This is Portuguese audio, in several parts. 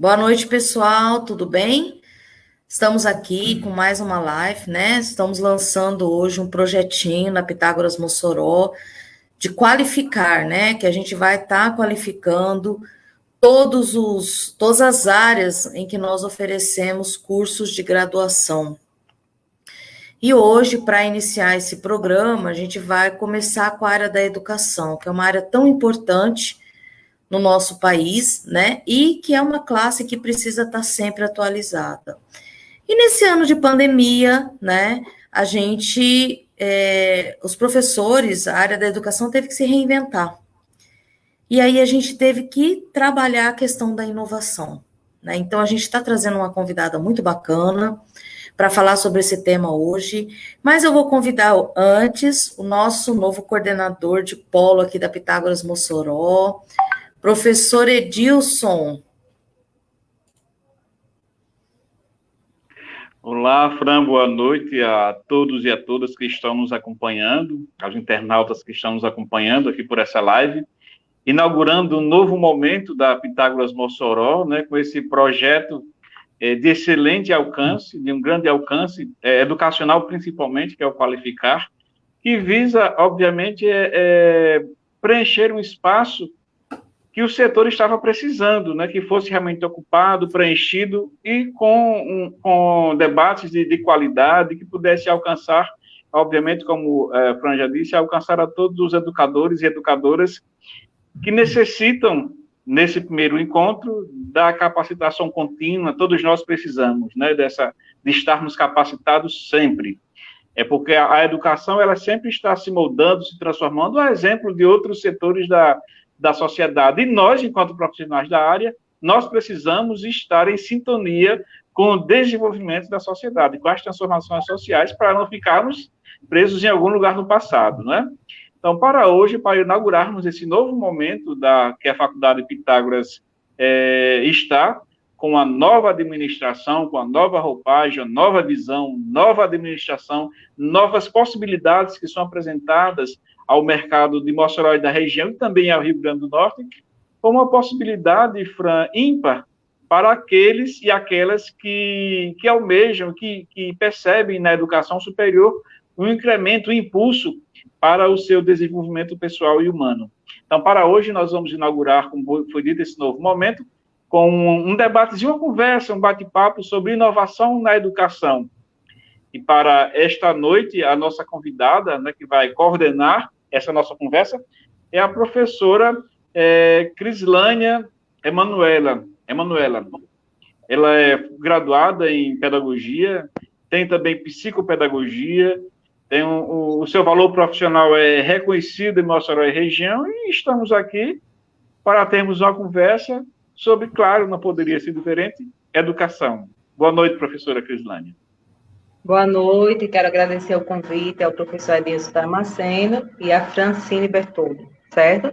Boa noite, pessoal, tudo bem? Estamos aqui com mais uma live, né? Estamos lançando hoje um projetinho na Pitágoras Mossoró de qualificar, né? Que a gente vai estar qualificando todas as áreas em que nós oferecemos cursos de graduação. E hoje, para iniciar esse programa, a gente vai começar com a área da educação, que é uma área tão importante no nosso país, né? E que é uma classe que precisa estar sempre atualizada. E nesse ano de pandemia, né? Os professores, a área da educação teve que se reinventar. E aí a gente teve que trabalhar a questão da inovação, né? Então a gente está trazendo uma convidada muito bacana para falar sobre esse tema hoje, mas eu vou convidar antes o nosso novo coordenador de polo aqui da Pitágoras Mossoró, professor Edilson. Olá, Fran, boa noite a todos e a todas que estão nos acompanhando, aos internautas que estão nos acompanhando aqui por essa live, inaugurando um novo momento da Pitágoras Mossoró, né, com esse projeto de excelente alcance, de um grande alcance, educacional principalmente, que é o Qualificar, que visa, obviamente, preencher um espaço que o setor estava precisando, né, que fosse realmente ocupado, preenchido e com debates de qualidade, que pudesse alcançar, obviamente, como Fran já disse, alcançar a todos os educadores e educadoras que necessitam, nesse primeiro encontro, da capacitação contínua. Todos nós precisamos, né, de estarmos capacitados sempre. É porque a educação ela sempre está se moldando, se transformando, a exemplo de outros setores da sociedade. E nós, enquanto profissionais da área, nós precisamos estar em sintonia com o desenvolvimento da sociedade, com as transformações sociais, para não ficarmos presos em algum lugar no passado, né? Então, para hoje, para inaugurarmos esse novo momento que a Faculdade Pitágoras está, com a nova administração, com a nova roupagem, a nova visão, nova administração, novas possibilidades que são apresentadas ao mercado de Mossoró e da região, e também ao Rio Grande do Norte, como uma possibilidade, Fran, ímpar, para aqueles e aquelas que almejam, que percebem na educação superior um incremento, um impulso para o seu desenvolvimento pessoal e humano. Então, para hoje, nós vamos inaugurar, como foi dito, esse novo momento, com um debatezinho, uma conversa, um bate-papo sobre inovação na educação. E para esta noite, a nossa convidada, né, que vai coordenar essa nossa conversa, é a professora Crislânia Emanuela. Ela é graduada em pedagogia, tem também psicopedagogia, tem o seu valor profissional é reconhecido em Mossoró e região, e estamos aqui para termos uma conversa sobre, claro, não poderia ser diferente, educação. Boa noite, professora Crislânia. Boa noite, quero agradecer o convite ao professor Edilson Damasceno e a Francine Bertoldo, certo?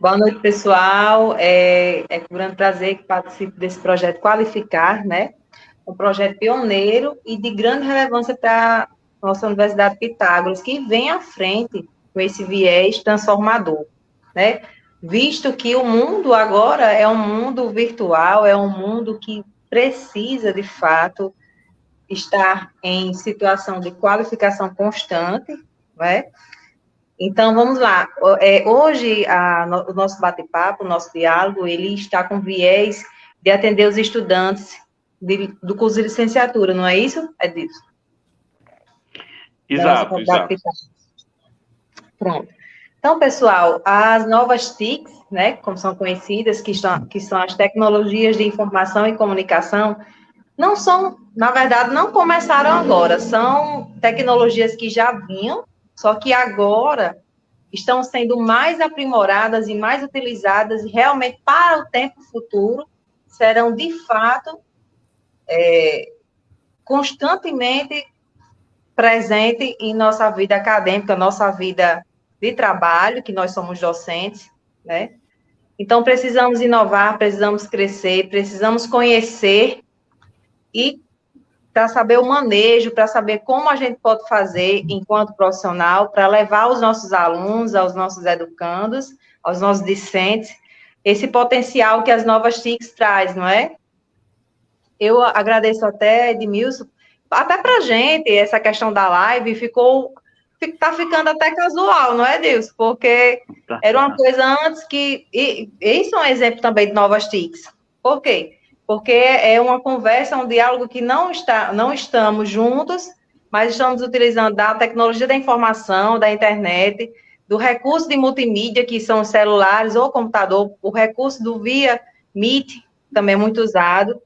Boa noite, pessoal, é com grande prazer que participo desse projeto Qualificar, né? Um projeto pioneiro e de grande relevância para a nossa Universidade Pitágoras, que vem à frente com esse viés transformador, né? Visto que o mundo agora é um mundo virtual, é um mundo que precisa, de fato, estar em situação de qualificação constante, né? Então, vamos lá. Hoje, o nosso bate-papo, o nosso diálogo, ele está com viés de atender os estudantes do curso de licenciatura, não é isso, Edilson? Exato. Pronto. Então, pessoal, as novas TICs, né, como são conhecidas, que são as tecnologias de informação e comunicação, não são, na verdade, não começaram agora, são tecnologias que já vinham, só que agora estão sendo mais aprimoradas e mais utilizadas e realmente para o tempo futuro serão, de fato, constantemente presentes em nossa vida acadêmica, nossa vida de trabalho, que nós somos docentes, né? Então, precisamos inovar, precisamos crescer, precisamos conhecer e para saber o manejo, para saber como a gente pode fazer enquanto profissional, para levar aos nossos alunos, aos nossos educandos, aos nossos discentes, esse potencial que as novas TICs traz, não é? eu agradeço até, Edmilson, até para a gente, essa questão da live tá ficando até casual, não é, Edilson? Porque era uma coisa antes e isso é um exemplo também de novas TICs. Por quê? Porque é uma conversa, um diálogo que não estamos juntos, mas estamos utilizando da tecnologia da informação, da internet, do recurso de multimídia, que são os celulares ou computador, o recurso do via Meet, também é muito usado,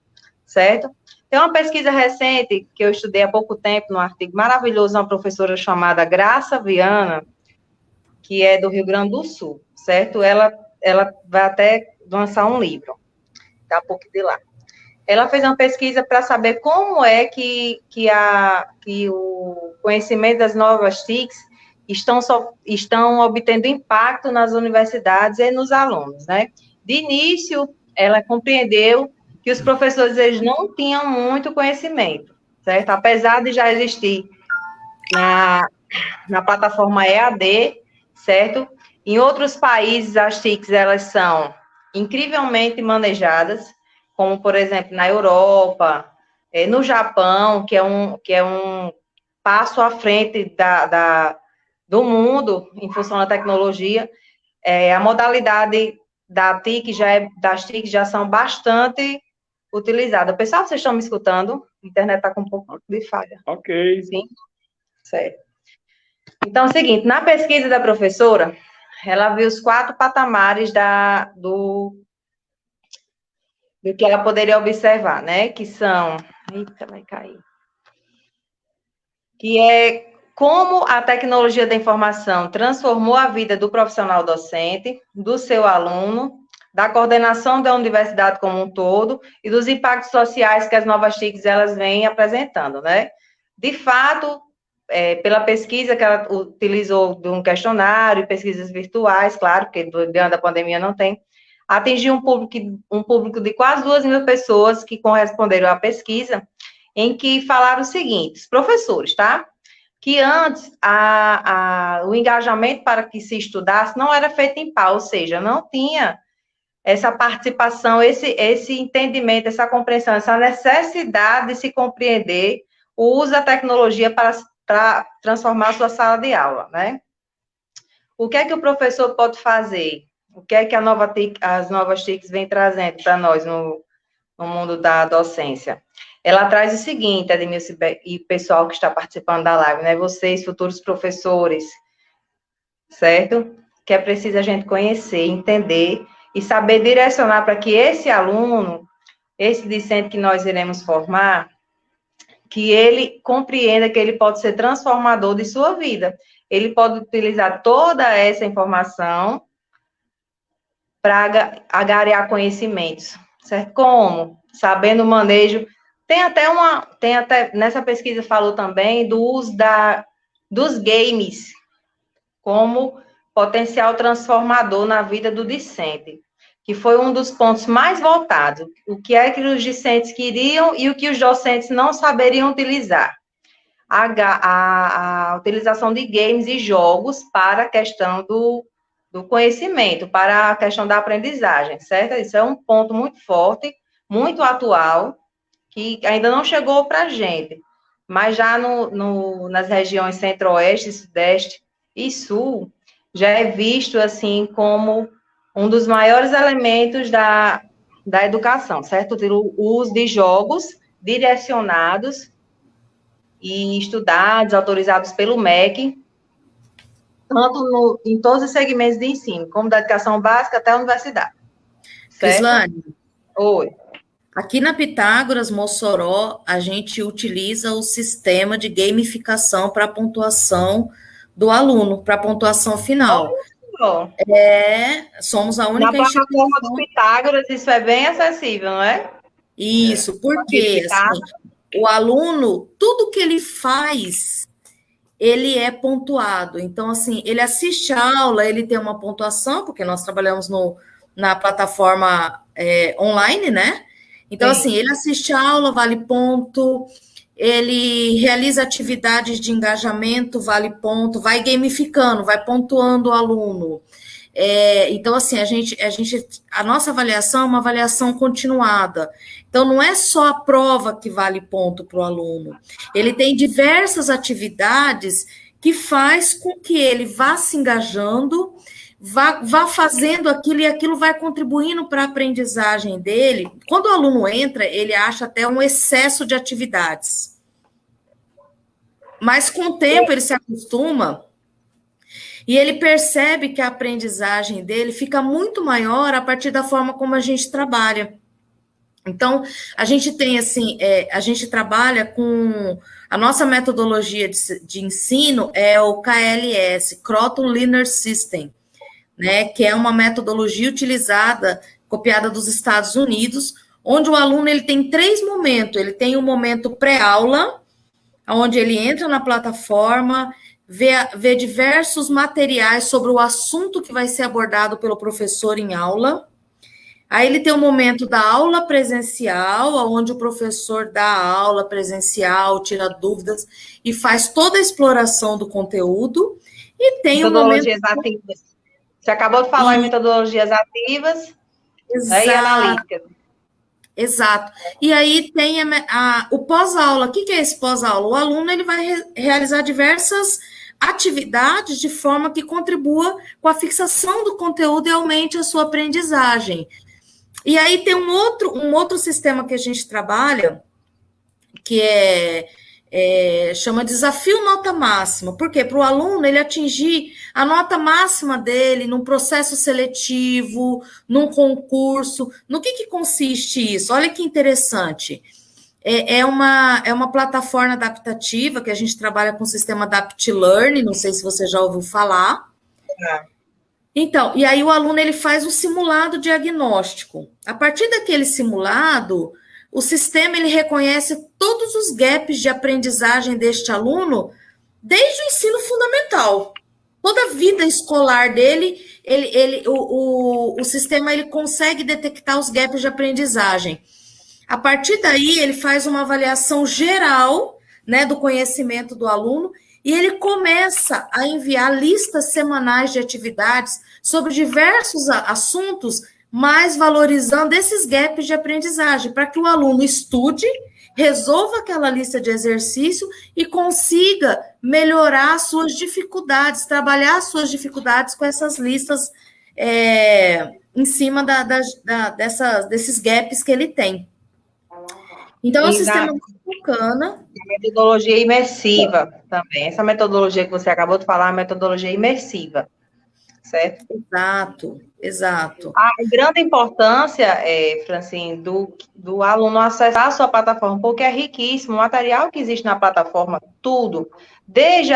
certo? Tem uma pesquisa recente, que eu estudei há pouco tempo, num artigo maravilhoso, uma professora chamada Graça Viana, que é do Rio Grande do Sul, certo? Ela vai até lançar um livro, dá um pouco de lá. Ela fez uma pesquisa para saber como é que o conhecimento das novas TICs estão obtendo impacto nas universidades e nos alunos, né? De início, ela compreendeu que os professores eles não tinham muito conhecimento, certo? Apesar de já existir na plataforma EAD, certo? Em outros países, as TICs, elas são incrivelmente manejadas, como, por exemplo, na Europa, no Japão, que é um passo à frente do mundo em função da tecnologia. A modalidade das TICs já são bastante utilizadas. Pessoal, vocês estão me escutando? A internet está com um pouco de falha. Ok. Sim? Certo. Então, é o seguinte, na pesquisa da professora, ela viu os 4 patamares do que ela poderia observar, né? Que são... Eita, vai cair. Que é como a tecnologia da informação transformou a vida do profissional docente, do seu aluno, da coordenação da universidade como um todo e dos impactos sociais que as novas TICs elas vêm apresentando, né? De fato, pela pesquisa que ela utilizou de um questionário, pesquisas virtuais, claro, porque durante a pandemia não tem, atingiu um público de quase 2.000 pessoas que corresponderam à pesquisa, em que falaram o seguinte, os professores, tá? Que antes o engajamento para que se estudasse não era feito em pau, ou seja, não tinha essa participação, esse entendimento, essa compreensão, essa necessidade de se compreender o uso da tecnologia para transformar a sua sala de aula, né? O que é que o professor pode fazer? O que é que as novas TICs vêm trazendo para nós no mundo da docência? Ela traz o seguinte, Edmilson e o pessoal que está participando da live, né? Vocês, futuros professores, certo? Que é preciso a gente conhecer, entender e saber direcionar para que esse aluno, esse discente que nós iremos formar, que ele compreenda que ele pode ser transformador de sua vida. Ele pode utilizar toda essa informação para agregar conhecimentos, certo? Como? Sabendo o manejo. Tem até nessa pesquisa falou também do uso dos games como potencial transformador na vida do discente, que foi um dos pontos mais voltados. O que é que os discentes queriam e o que os docentes não saberiam utilizar. A utilização de games e jogos para a questão do conhecimento, para a questão da aprendizagem, certo? Isso é um ponto muito forte, muito atual, que ainda não chegou para a gente, mas já nas regiões centro-oeste, sudeste e sul, já é visto, assim, como um dos maiores elementos da educação, certo? O uso de jogos direcionados e estudados, autorizados pelo MEC, tanto em todos os segmentos de ensino, como da educação básica até a universidade. Crislane, oi. Aqui na Pitágoras, Mossoró, a gente utiliza o sistema de gamificação para a pontuação do aluno, para a pontuação final. Somos a única instituição... Na plataforma do Pitágoras, isso é bem acessível, não é? Isso, porque assim, o aluno, tudo que ele faz, ele é pontuado. Então, assim, ele assiste a aula, ele tem uma pontuação, porque nós trabalhamos na plataforma online, né? Então, sim, assim, ele assiste a aula, vale ponto, ele realiza atividades de engajamento, vale ponto, vai gamificando, vai pontuando o aluno. Então, assim, a nossa avaliação é uma avaliação continuada. Então, não é só a prova que vale ponto para o aluno. Ele tem diversas atividades que faz com que ele vá se engajando, vá fazendo aquilo e aquilo vai contribuindo para a aprendizagem dele. Quando o aluno entra, ele acha até um excesso de atividades. Mas com o tempo ele se acostuma e ele percebe que a aprendizagem dele fica muito maior a partir da forma como a gente trabalha. Então, a gente tem, assim, a gente trabalha com... A nossa metodologia de ensino é o KLS, Croton Learner System, né, que é uma metodologia utilizada, copiada dos Estados Unidos, onde o aluno ele tem 3 momentos. Ele tem um momento pré-aula, onde ele entra na plataforma, vê diversos materiais sobre o assunto que vai ser abordado pelo professor em aula. Aí ele tem um momento da aula presencial, onde o professor dá a aula presencial, tira dúvidas e faz toda a exploração do conteúdo. E tem metodologias ativas. Você acabou de falar em metodologias ativas, né, e analíticas. Exato. E aí tem o pós-aula. O que é esse pós-aula? O aluno ele vai realizar diversas atividades de forma que contribua com a fixação do conteúdo e aumente a sua aprendizagem. E aí tem um outro sistema que a gente trabalha, que chama desafio nota máxima. Por quê? Para o aluno ele atingir a nota máxima dele num processo seletivo, num concurso. No que consiste isso? Olha que interessante. É uma plataforma adaptativa que a gente trabalha com o sistema AdaptLearn, não sei se você já ouviu falar. Então, e aí o aluno ele faz um simulado diagnóstico. A partir daquele simulado, o sistema ele reconhece todos os gaps de aprendizagem deste aluno desde o ensino fundamental. Toda a vida escolar dele, o sistema ele consegue detectar os gaps de aprendizagem. A partir daí, ele faz uma avaliação geral, né, do conhecimento do aluno e ele começa a enviar listas semanais de atividades sobre diversos assuntos, mas valorizando esses gaps de aprendizagem, para que o aluno estude, resolva aquela lista de exercício e consiga melhorar as suas dificuldades, trabalhar as suas dificuldades com essas listas em cima desses gaps que ele tem. Então, é um sistema muito bacana. A metodologia imersiva também. Essa metodologia que você acabou de falar é a metodologia imersiva, certo? Exato. A grande importância, Francine, do aluno acessar a sua plataforma, porque é riquíssimo, o material que existe na plataforma, tudo, desde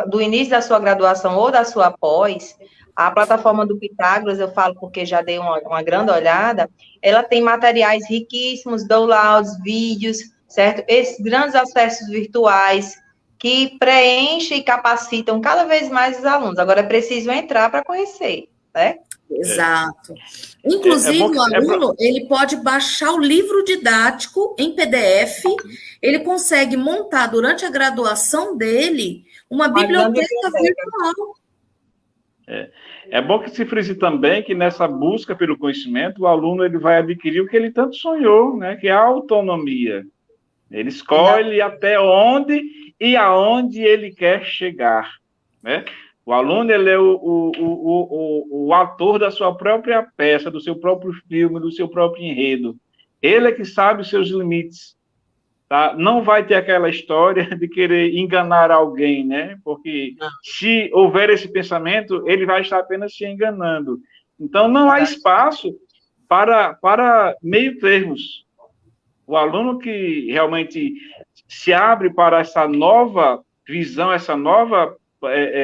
do início da sua graduação ou da sua pós, a plataforma do Pitágoras, eu falo porque já dei uma grande olhada, ela tem materiais riquíssimos, downloads, vídeos, certo? Esses grandes acessos virtuais que preenchem e capacitam cada vez mais os alunos. Agora é preciso entrar para conhecer, né? Exato. Inclusive, o aluno, ele pode baixar o livro didático em PDF, ele consegue montar, durante a graduação dele, uma biblioteca virtual. É bom que se frise também que nessa busca pelo conhecimento, o aluno ele vai adquirir o que ele tanto sonhou, né? Que é a autonomia. Ele escolhe até onde e aonde ele quer chegar, né? O aluno ele é o ator da sua própria peça, do seu próprio filme, do seu próprio enredo. Ele é que sabe os seus limites. Tá? Não vai ter aquela história de querer enganar alguém, né? Porque se houver esse pensamento, ele vai estar apenas se enganando. Então, não há espaço para meio termos. O aluno que realmente se abre para essa nova visão, essa nova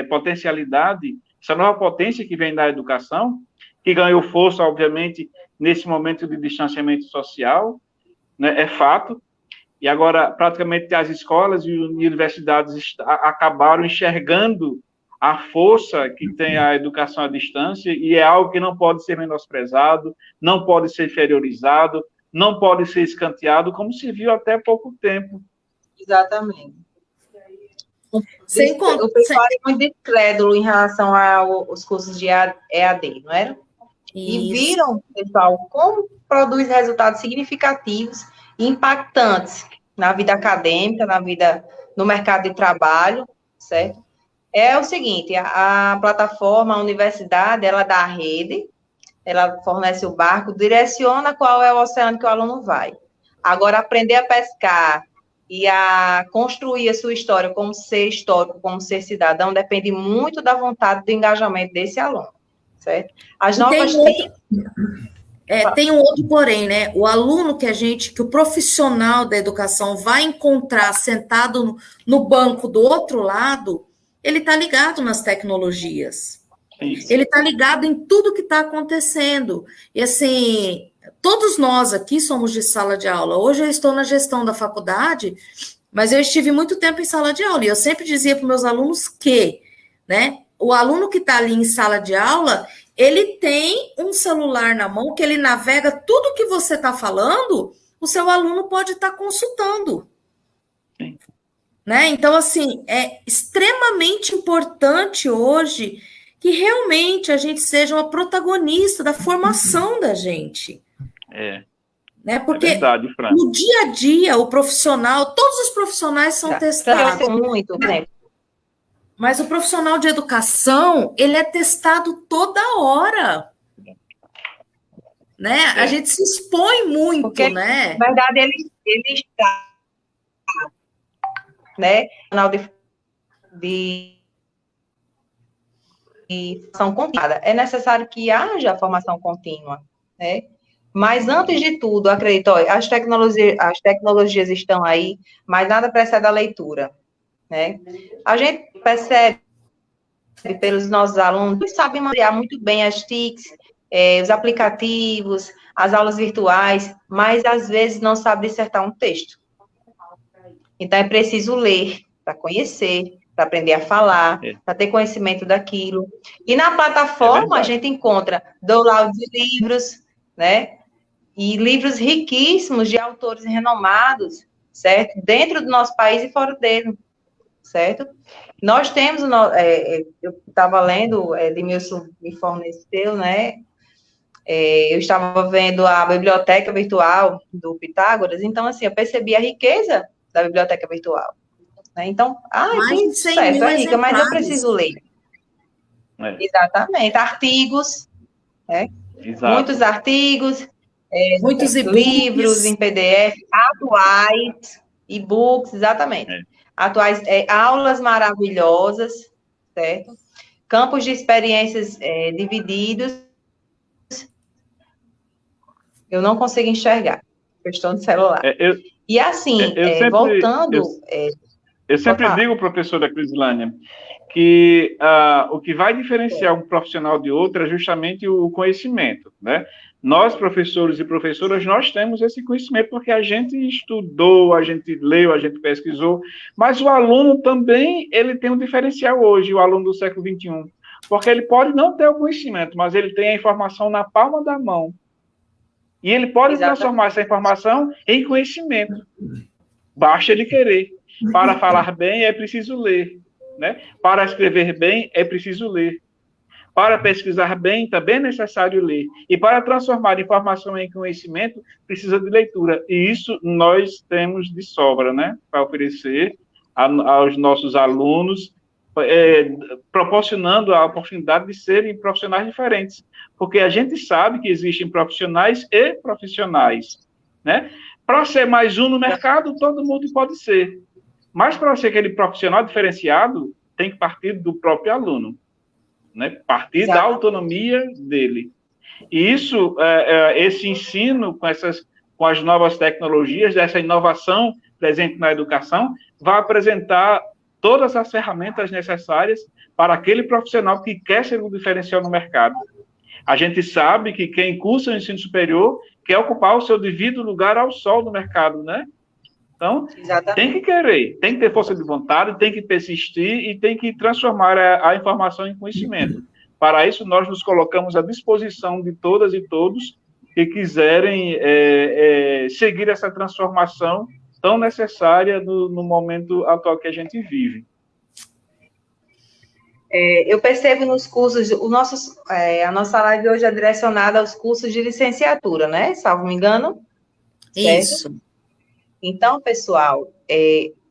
potencialidade, essa nova potência que vem da educação, que ganhou força, obviamente, nesse momento de distanciamento social, né? É fato. E agora, praticamente, as escolas e universidades acabaram enxergando a força que tem a educação à distância, e é algo que não pode ser menosprezado, não pode ser inferiorizado, não pode ser escanteado, como se viu até pouco tempo. Exatamente. Sem, O pessoal é muito incrédulo em relação aos cursos de EAD, não era? E viram, pessoal, como produz resultados significativos e impactantes na vida acadêmica, no mercado de trabalho, certo? É o seguinte, a plataforma, a universidade, ela dá a rede, ela fornece o barco, direciona qual é o oceano que o aluno vai. Agora, aprender a pescar e a construir a sua história como ser histórico, como ser cidadão, depende muito da vontade do engajamento desse aluno, certo? As novas tem um outro porém, né? O aluno que o profissional da educação vai encontrar sentado no banco do outro lado, ele está ligado nas tecnologias. Isso. Ele está ligado em tudo que está acontecendo. E assim, todos nós aqui somos de sala de aula. Hoje eu estou na gestão da faculdade, mas eu estive muito tempo em sala de aula. E eu sempre dizia para os meus alunos que, né, o aluno que está ali em sala de aula, ele tem um celular na mão que ele navega tudo que você está falando, o seu aluno pode estar consultando. Sim. Né? Então, assim, é extremamente importante hoje que realmente a gente seja uma protagonista da formação da gente. Né? Porque verdade, no dia a dia, o profissional, todos os profissionais são testados. Muito, né? Mas o profissional de educação, ele é testado toda hora. Né? A gente se expõe muito, porque, né? Na verdade, ele está, né? Canal de formação contínua. É necessário que haja formação contínua, né? Mas, antes de tudo, acredito, as tecnologias estão aí, mas nada precede a leitura, né? A gente percebe pelos nossos alunos, eles sabem manejar muito bem as TICs, os aplicativos, as aulas virtuais, mas, às vezes, não sabem dissertar um texto. Então, é preciso ler para conhecer, para aprender a falar, para ter conhecimento daquilo. E na plataforma a gente encontra download de livros, né? E livros riquíssimos de autores renomados, certo? Dentro do nosso país e fora dele, certo? Nós temos, eu estava lendo, Edmilson me forneceu, né? Eu estava vendo a biblioteca virtual do Pitágoras, então, assim, eu percebi a riqueza da biblioteca virtual. Né? Então, tudo certo, é rica, mas eu preciso ler. Exatamente. Artigos, né? Muitos artigos, muitos livros em PDF, atuais, e-books, exatamente. Atuais, aulas maravilhosas, certo? Campos de experiências divididos. Eu não consigo enxergar, eu estou no celular. E assim, voltando... Eu sempre digo, professora Crislânia, que o que vai diferenciar um profissional de outro é justamente o conhecimento, né? Nós, professores e professoras, nós temos esse conhecimento porque a gente estudou, a gente leu, a gente pesquisou, mas o aluno também, ele tem um diferencial hoje, o aluno do século XXI, porque ele pode não ter o conhecimento, mas ele tem a informação na palma da mão. E ele pode transformar essa informação em conhecimento. Basta ele querer. Para falar bem, é preciso ler. Né? Para escrever bem, é preciso ler. Para pesquisar bem, também é necessário ler. E para transformar informação em conhecimento, precisa de leitura. E isso nós temos de sobra, né? Para oferecer aos nossos alunos, proporcionando a oportunidade de serem profissionais diferentes. Porque a gente sabe que existem profissionais e profissionais. Né? Para ser mais um no mercado, todo mundo pode ser. Mas para ser aquele profissional diferenciado, tem que partir do próprio aluno. Né? Partir da autonomia dele. E isso, esse ensino com as novas tecnologias, essa inovação presente na educação, vai apresentar todas as ferramentas necessárias para aquele profissional que quer ser um diferencial no mercado. A gente sabe que quem cursa o ensino superior quer ocupar o seu devido lugar ao sol do mercado, né? Então, tem que querer, tem que ter força de vontade, tem que persistir e tem que transformar a informação em conhecimento. Para isso, nós nos colocamos à disposição de todas e todos que quiserem seguir essa transformação tão necessária no momento atual que a gente vive. Eu percebo nos cursos, a nossa live hoje é direcionada aos cursos de licenciatura, né? Salvo me engano. Certo? Isso. Então, pessoal,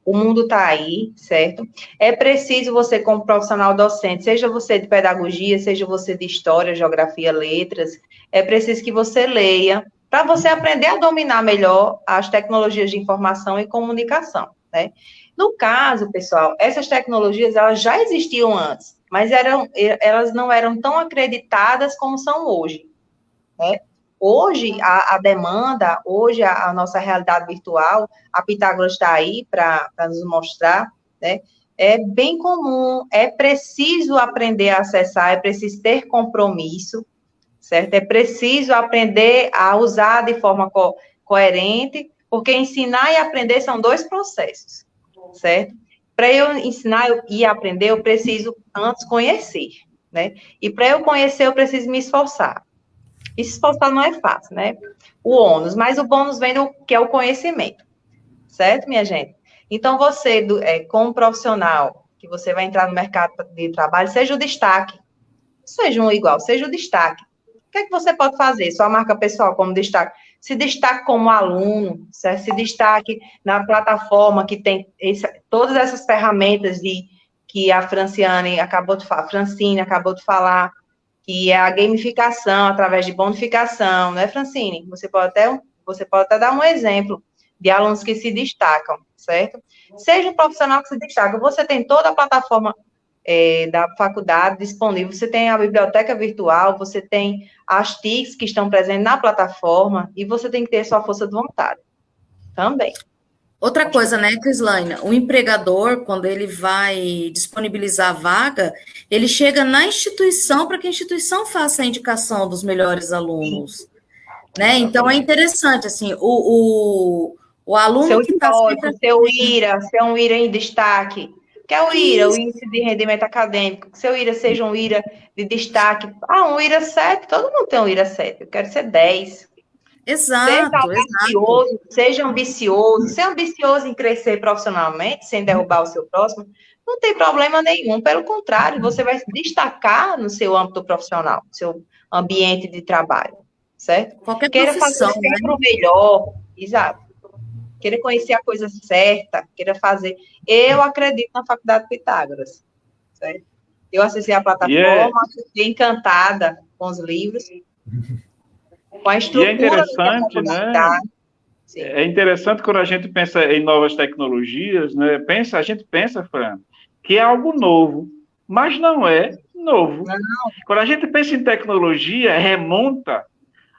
o mundo está aí, certo? É preciso você, como profissional docente, seja você de pedagogia, seja você de história, geografia, letras, é preciso que você leia para você aprender a dominar melhor as tecnologias de informação e comunicação, né? No caso, pessoal, essas tecnologias, elas já existiam antes, mas elas não eram tão acreditadas como são hoje, né? Hoje, a demanda, hoje, a nossa realidade virtual, a Pitágoras está aí para nos mostrar, né? É bem comum, é preciso aprender a acessar, é preciso ter compromisso, certo? É preciso aprender a usar de forma coerente, porque ensinar e aprender são dois processos, certo? Para eu ensinar e aprender, eu preciso antes conhecer, né? E para eu conhecer, eu preciso me esforçar. E se esforçar não é fácil, né? O ônus, mas o bônus vem do que é o conhecimento, certo, minha gente? Então, você, como profissional, que você vai entrar no mercado de trabalho, seja o destaque, seja um igual, seja o destaque. O que é que você pode fazer? Sua marca pessoal como destaque. Se destaque como aluno, certo? Se destaque na plataforma que tem todas essas ferramentas que a Francine acabou de falar, que é a gamificação através de bonificação, né, Francine? Você pode até dar um exemplo de alunos que se destacam, certo? Seja um profissional que se destaca, você tem toda a plataforma da faculdade disponível, você tem a biblioteca virtual, você tem as TICs que estão presentes na plataforma, e você tem que ter sua força de vontade também. Outra coisa, né, Crislaine, o empregador, quando ele vai disponibilizar a vaga, ele chega na instituição para que a instituição faça a indicação dos melhores alunos, né? Então, é interessante, assim, o aluno seu que está sempre... Seu IRA, ser um IRA em destaque, que é o IRA, o Índice de Rendimento Acadêmico, que seu IRA seja um IRA de destaque. Um IRA 7, todo mundo tem um IRA 7, eu quero ser 10. Exato, seja ambicioso, ser ambicioso em crescer profissionalmente, sem derrubar o seu próximo, não tem problema nenhum, pelo contrário, você vai se destacar no seu âmbito profissional, no seu ambiente de trabalho, certo? Qualquer Queira profissão, fazer sempre o melhor, exato. Queira conhecer a coisa certa, queira fazer. Eu acredito na Faculdade Pitágoras, certo? Eu acessei a plataforma, fiquei encantada com os livros, com a estrutura. E é interessante, né? Sim. É interessante quando a gente pensa em novas tecnologias, né? A gente pensa, Fran, que é algo novo, mas não é novo. Não. Quando a gente pensa em tecnologia, remonta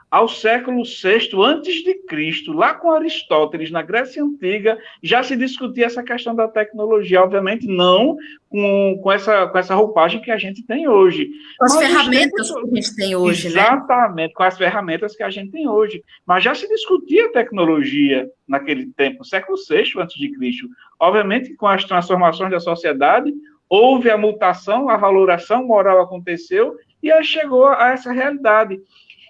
ao século VI a.C., lá com Aristóteles, na Grécia Antiga, já se discutia essa questão da tecnologia, obviamente não com essa roupagem que a gente tem hoje. Com as ferramentas que a gente tem hoje, exatamente, com as ferramentas que a gente tem hoje. Mas já se discutia tecnologia naquele tempo, século VI a.C. Obviamente, com as transformações da sociedade, houve a mutação, a valoração moral aconteceu, e aí chegou a essa realidade.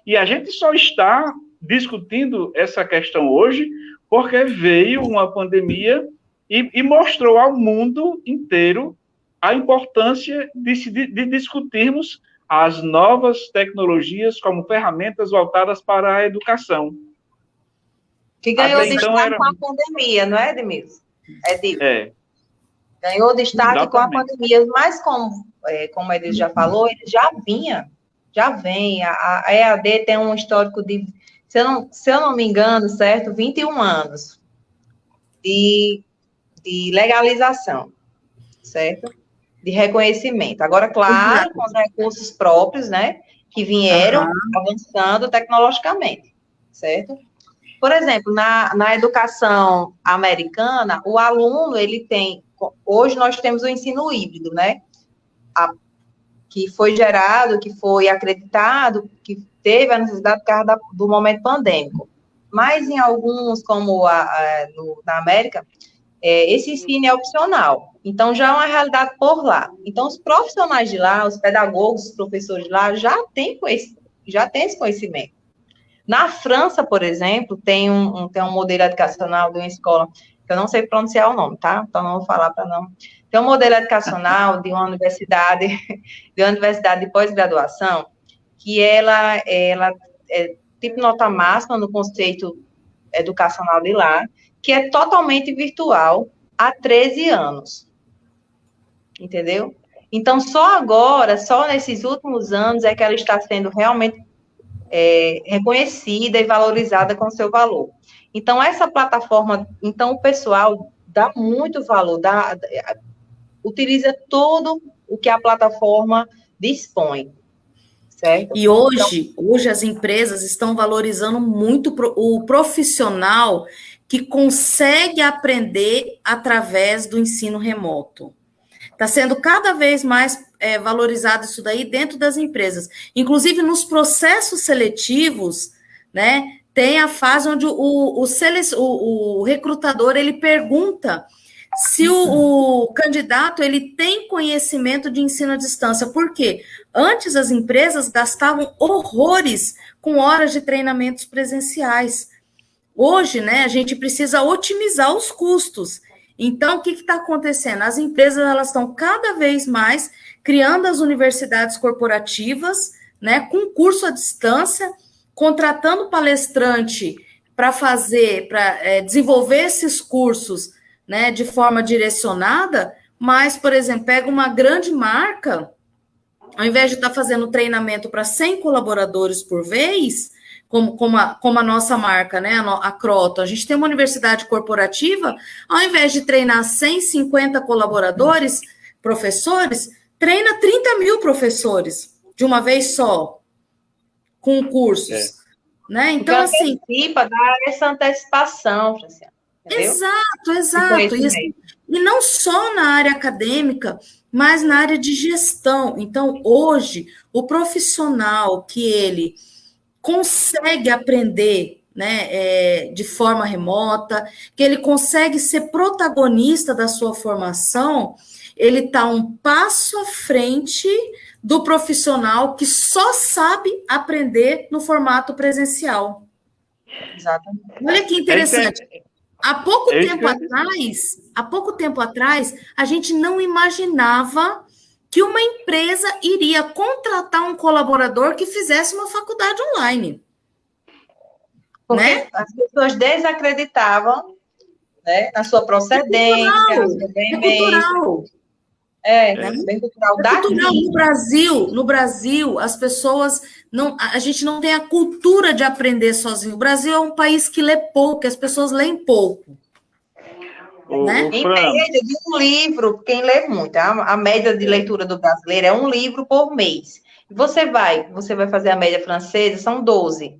E a gente só está discutindo essa questão hoje porque veio uma pandemia e mostrou ao mundo inteiro a importância de discutirmos as novas tecnologias como ferramentas voltadas para a educação. Que ganhou destaque com a pandemia, não é, Edmilson? Ganhou destaque com a pandemia, mas como a Edilson já falou, ele já vem, a EAD tem um histórico de, se eu não me engano, certo, 21 anos de legalização, certo? De reconhecimento. Agora, claro, com os recursos próprios, né, que vieram avançando tecnologicamente, certo? Por exemplo, na educação americana, o aluno, ele tem, hoje nós temos o ensino híbrido, né, que foi gerado, que foi acreditado, que teve a necessidade por causa do momento pandêmico. Mas em alguns, como na América, esse ensino é opcional. Então, já é uma realidade por lá. Então, os profissionais de lá, os pedagogos, os professores de lá, já têm esse conhecimento. Na França, por exemplo, tem um modelo educacional de uma escola, que eu não sei pronunciar o nome, tá? Então, não vou falar para não... Tem um modelo educacional de uma universidade de pós-graduação, que ela é tipo nota máxima no conceito educacional de lá, que é totalmente virtual há 13 anos. Entendeu? Então, só agora, só nesses últimos anos, é que ela está sendo realmente reconhecida e valorizada com seu valor. Então, essa plataforma, então, o pessoal dá muito valor, utiliza tudo o que a plataforma dispõe, certo? E hoje as empresas estão valorizando muito o profissional que consegue aprender através do ensino remoto. Está sendo cada vez mais valorizado isso daí dentro das empresas. Inclusive, nos processos seletivos, né, tem a fase onde o recrutador ele pergunta se o candidato ele tem conhecimento de ensino à distância. Por quê? Antes, as empresas gastavam horrores com horas de treinamentos presenciais. Hoje, né, a gente precisa otimizar os custos. Então, o que está acontecendo? As empresas elas estão cada vez mais criando as universidades corporativas, né, com curso à distância, contratando palestrante para desenvolver esses cursos, né, de forma direcionada, mas, por exemplo, pega uma grande marca, ao invés de estar fazendo treinamento para 100 colaboradores por vez, como a nossa marca, né, a Croton, a gente tem uma universidade corporativa, ao invés de treinar 150 colaboradores, professores, treina 30 mil professores de uma vez só, com cursos. Né? Então, assim... Participa da essa antecipação, Franciana. Exato. E não só na área acadêmica, mas na área de gestão. Então, hoje, o profissional que ele consegue aprender, né, de forma remota, que ele consegue ser protagonista da sua formação, ele está um passo à frente do profissional que só sabe aprender no formato presencial. Exatamente. Olha que interessante. Há pouco tempo atrás, a gente não imaginava que uma empresa iria contratar um colaborador que fizesse uma faculdade online. Porque né? As pessoas desacreditavam, né, na sua procedência, É cultural. Bem cultural. No Brasil, as pessoas a gente não tem a cultura de aprender sozinho. O Brasil é um país que lê pouco, as pessoas leem pouco. Né? Em média de um livro, quem lê muito, a média de leitura do brasileiro é um livro por mês. Você vai fazer a média francesa, são 12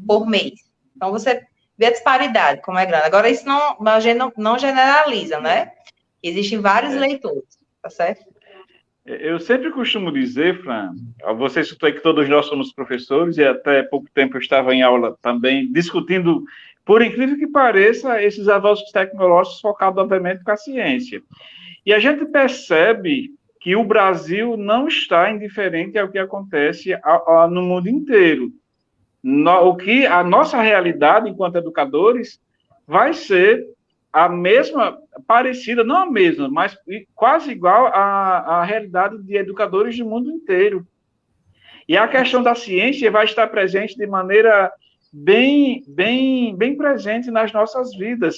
por mês. Então, você vê a disparidade, como é grande. Agora, isso a gente não generaliza, né? Existem vários leitores, tá certo? Eu sempre costumo dizer, Fran, você citou que todos nós somos professores, e até pouco tempo eu estava em aula também, discutindo, por incrível que pareça, esses avanços tecnológicos focados, obviamente, com a ciência. E a gente percebe que o Brasil não está indiferente ao que acontece no mundo inteiro. A nossa realidade, enquanto educadores, vai ser a mesma, parecida, não a mesma, mas quase igual à realidade de educadores do mundo inteiro. E a questão da ciência vai estar presente de maneira bem presente nas nossas vidas.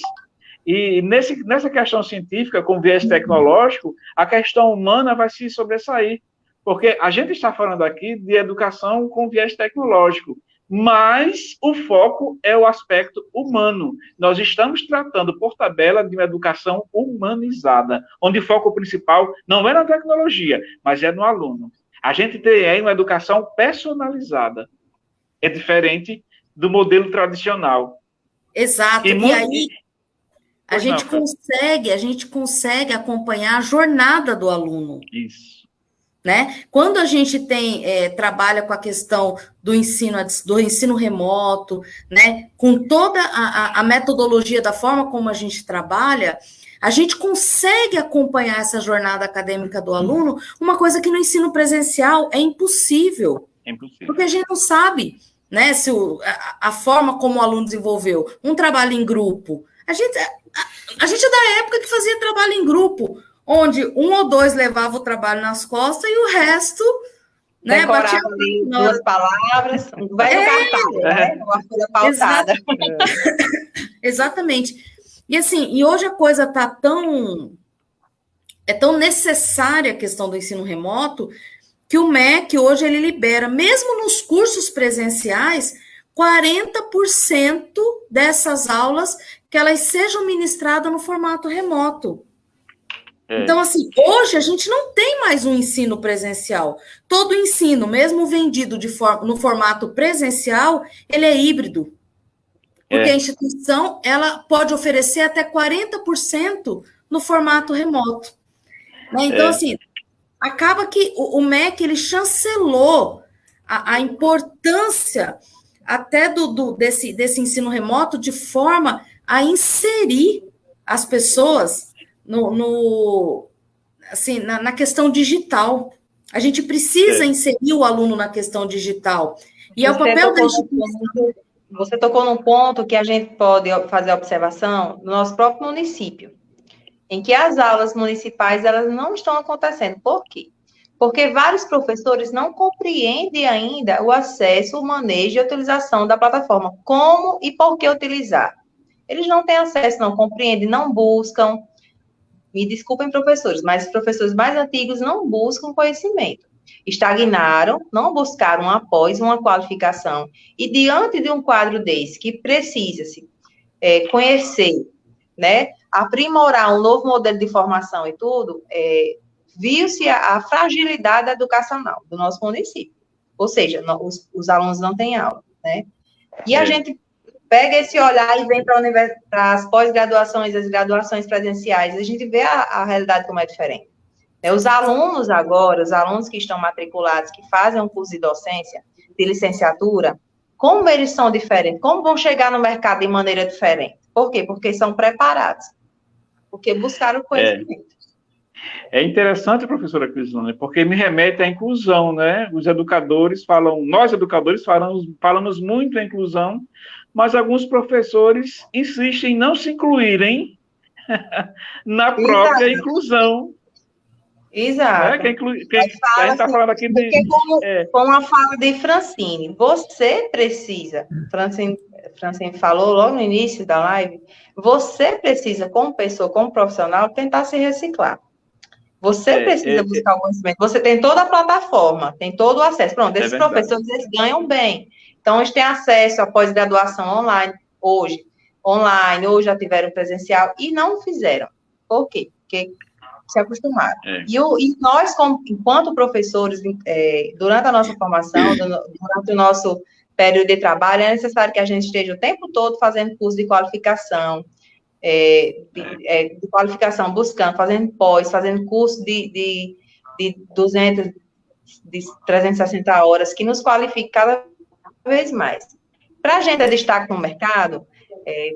E nessa questão científica, com viés tecnológico, a questão humana vai se sobressair. Porque a gente está falando aqui de educação com viés tecnológico, mas o foco é o aspecto humano. Nós estamos tratando, por tabela, de uma educação humanizada, onde o foco principal não é na tecnologia, mas é no aluno. A gente tem aí uma educação personalizada. É diferente do modelo tradicional. Exato. E aí, a gente consegue acompanhar a jornada do aluno. Isso. Né? Quando a gente trabalha com a questão do ensino remoto, né? Com toda a metodologia da forma como a gente trabalha, a gente consegue acompanhar essa jornada acadêmica do aluno, uma coisa que no ensino presencial é impossível. Porque a gente não sabe, né, se a forma como o aluno desenvolveu um trabalho em grupo. A gente é da época que fazia trabalho em grupo. onde um ou dois levavam o trabalho nas costas e o resto, né, batia ali duas palavras, um velho cartaz, né? Uma folha pautada. Exatamente. E assim, e hoje a coisa está tão necessária a questão do ensino remoto que o MEC hoje ele libera, mesmo nos cursos presenciais, 40% dessas aulas que elas sejam ministradas no formato remoto. Então, assim, hoje a gente não tem mais um ensino presencial. Todo ensino, mesmo vendido no formato presencial, ele é híbrido. Porque a instituição ela pode oferecer até 40% no formato remoto. Né? Então, assim, acaba que o MEC ele chancelou a importância até desse ensino remoto de forma a inserir as pessoas na questão digital. A gente precisa inserir o aluno na questão digital. E é o papel da instituição. Você tocou num ponto que a gente pode fazer a observação no nosso próprio município, em que as aulas municipais elas não estão acontecendo. Por quê? Porque vários professores não compreendem ainda o acesso, o manejo e a utilização da plataforma. Como e por que utilizar? Eles não têm acesso, não compreendem, não buscam. Me desculpem, professores, mas os professores mais antigos não buscam conhecimento. Estagnaram, não buscaram após uma qualificação. E diante de um quadro desse, que precisa-se conhecer, né, aprimorar um novo modelo de formação e tudo, viu-se a fragilidade educacional do nosso município. Ou seja, os alunos não têm aula, né? E a gente pega esse olhar e vem para as pós-graduações, as graduações presenciais, a gente vê a realidade como é diferente. Os alunos agora, os alunos que estão matriculados, que fazem um curso de docência, de licenciatura, como eles são diferentes? Como vão chegar no mercado de maneira diferente? Por quê? Porque são preparados. Porque buscaram o conhecimento. É interessante, professora Crislane, porque me remete à inclusão, né? Os educadores falam, nós educadores falamos muito em inclusão, mas alguns professores insistem em não se incluírem na própria inclusão. Exato. Né? A gente está falando aqui de... Com a fala de Francine, você precisa, Francine falou logo no início da live, você precisa, como pessoa, como profissional, tentar se reciclar. Você precisa buscar o conhecimento. Você tem toda a plataforma, tem todo o acesso. Pronto, esses professores, eles ganham bem. Então, eles têm acesso à pós-graduação online, hoje ou já tiveram presencial, e não fizeram. Por quê? Porque se acostumaram. E nós, enquanto professores, durante a nossa formação, durante o nosso período de trabalho, é necessário que a gente esteja o tempo todo fazendo curso de qualificação, de qualificação, buscando, fazendo pós, fazendo curso de 200, de 360 horas, que nos qualifique cada vez mais. Para a gente é destaque no mercado,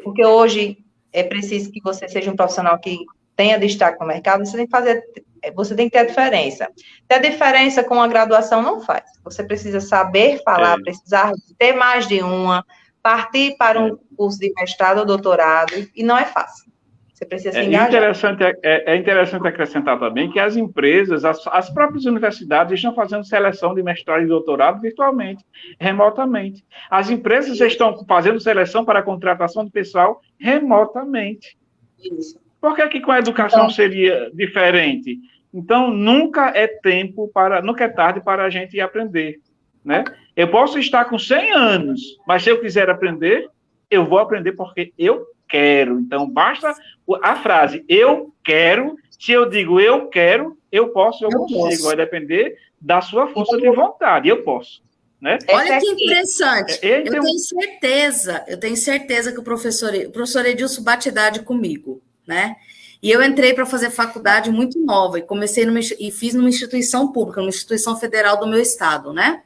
porque hoje é preciso que você seja um profissional que tenha destaque no mercado, você tem que ter a diferença. Ter a diferença com a graduação não faz. Você precisa saber falar, precisar ter mais de uma, partir para um curso de mestrado ou doutorado, e não é fácil. Você precisa se engajar. É interessante acrescentar também que as empresas, as próprias universidades estão fazendo seleção de mestrado e doutorado virtualmente, remotamente. As empresas estão fazendo seleção para a contratação de pessoal remotamente. Isso. Por que com a educação seria diferente? Então, nunca é tarde para a gente aprender, né? Eu posso estar com 100 anos, mas se eu quiser aprender, eu vou aprender porque eu quero. Então, basta a frase, eu quero. Se eu digo eu quero, eu posso, eu consigo. Vai depender da sua força de vontade. Eu posso. Né? Olha que interessante. Eu tenho certeza que o professor Edilson bate idade comigo, né? E eu entrei para fazer faculdade muito nova e fiz numa instituição pública, numa instituição federal do meu estado, né?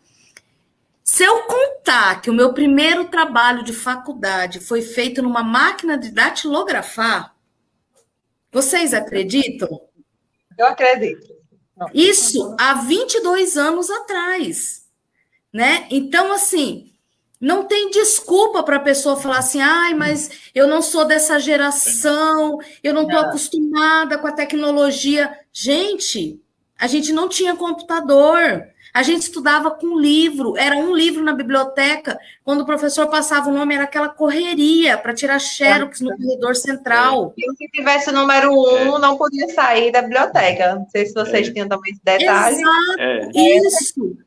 Se eu contar que o meu primeiro trabalho de faculdade foi feito numa máquina de datilografar, vocês acreditam? Eu acredito. Isso há 22 anos atrás, né? Então, assim, Não tem desculpa para a pessoa falar assim, ai, mas eu não sou dessa geração, eu não estou acostumada com a tecnologia. Gente, a gente não tinha computador, a gente estudava com livro, era um livro na biblioteca, quando o professor passava o nome, era aquela correria para tirar xerox no corredor central. E se tivesse o número 1, não podia sair da biblioteca. Não sei se vocês tinham também esse detalhe. Exato, isso.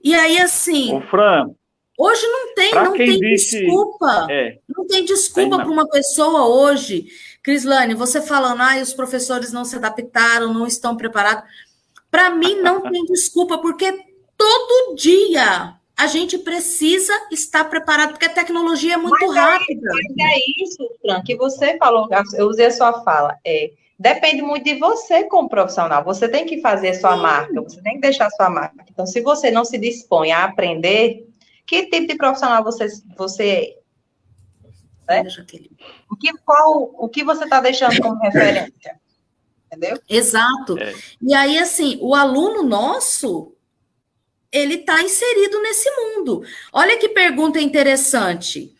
E aí, assim... Ô, Fran, hoje não tem desculpa. Não tem desculpa para uma pessoa hoje. Crislane, você falando, os professores não se adaptaram, não estão preparados. Para mim, não tem desculpa, porque todo dia a gente precisa estar preparado, porque a tecnologia é muito rápida. Mas é isso, Fran, que você falou, eu usei a sua fala, depende muito de você como profissional, você tem que fazer a sua marca, você tem que deixar a sua marca. Então, se você não se dispõe a aprender, que tipo de profissional você é? Né? O que você está deixando como referência? Entendeu? Exato. E aí, assim, o aluno nosso, ele está inserido nesse mundo. Olha que pergunta interessante.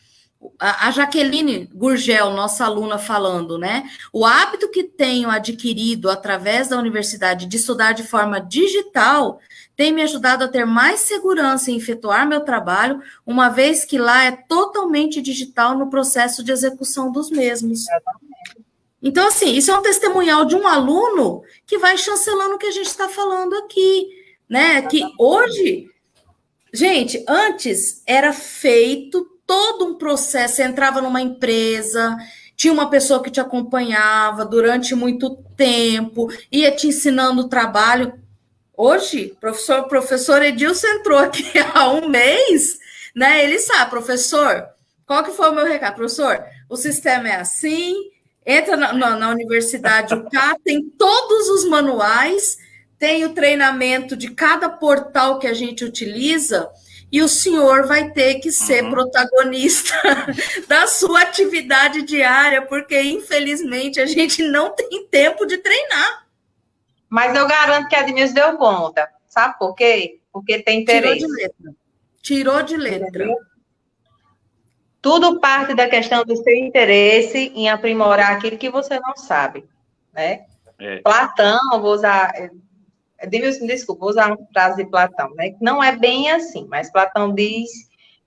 A Jaqueline Gurgel, nossa aluna, falando, né? O hábito que tenho adquirido através da universidade de estudar de forma digital tem me ajudado a ter mais segurança em efetuar meu trabalho, uma vez que lá é totalmente digital no processo de execução dos mesmos. Então, assim, isso é um testemunhal de um aluno que vai chancelando o que a gente está falando aqui, né? Que hoje, gente, antes era feito todo um processo, você entrava numa empresa, tinha uma pessoa que te acompanhava durante muito tempo, ia te ensinando o trabalho. Hoje, professor Edilson entrou aqui há um mês, né? Ele sabe, professor, qual que foi o meu recado? Professor, o sistema é assim, entra na universidade, o CA tem todos os manuais, tem o treinamento de cada portal que a gente utiliza, e o senhor vai ter que ser protagonista da sua atividade diária, porque, infelizmente, a gente não tem tempo de treinar. Mas eu garanto que a Edmilson deu conta. Sabe por quê? Porque tem interesse. Tirou de letra. Tudo parte da questão do seu interesse em aprimorar aquilo que você não sabe, né? Platão, vou usar... Edmilson, desculpa, vou usar uma frase de Platão, né? Não é bem assim, mas Platão diz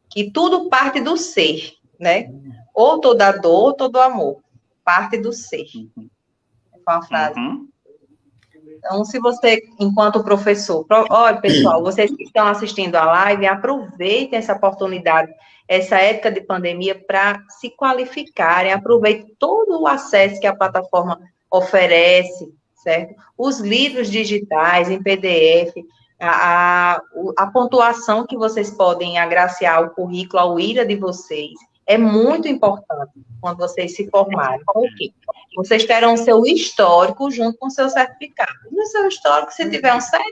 que tudo parte do ser, né? Ou toda dor, ou todo amor. Parte do ser. É uma frase. Então, se você, enquanto professor... Olha, pessoal, vocês que estão assistindo a live, aproveitem essa oportunidade, essa época de pandemia, para se qualificarem, aproveitem todo o acesso que a plataforma oferece, certo? Os livros digitais em PDF, a pontuação que vocês podem agraciar ao currículo, ao IRA de vocês, é muito importante quando vocês se formarem. Por quê? Vocês terão o seu histórico junto com o seu certificado. No seu histórico, se tiver um 7,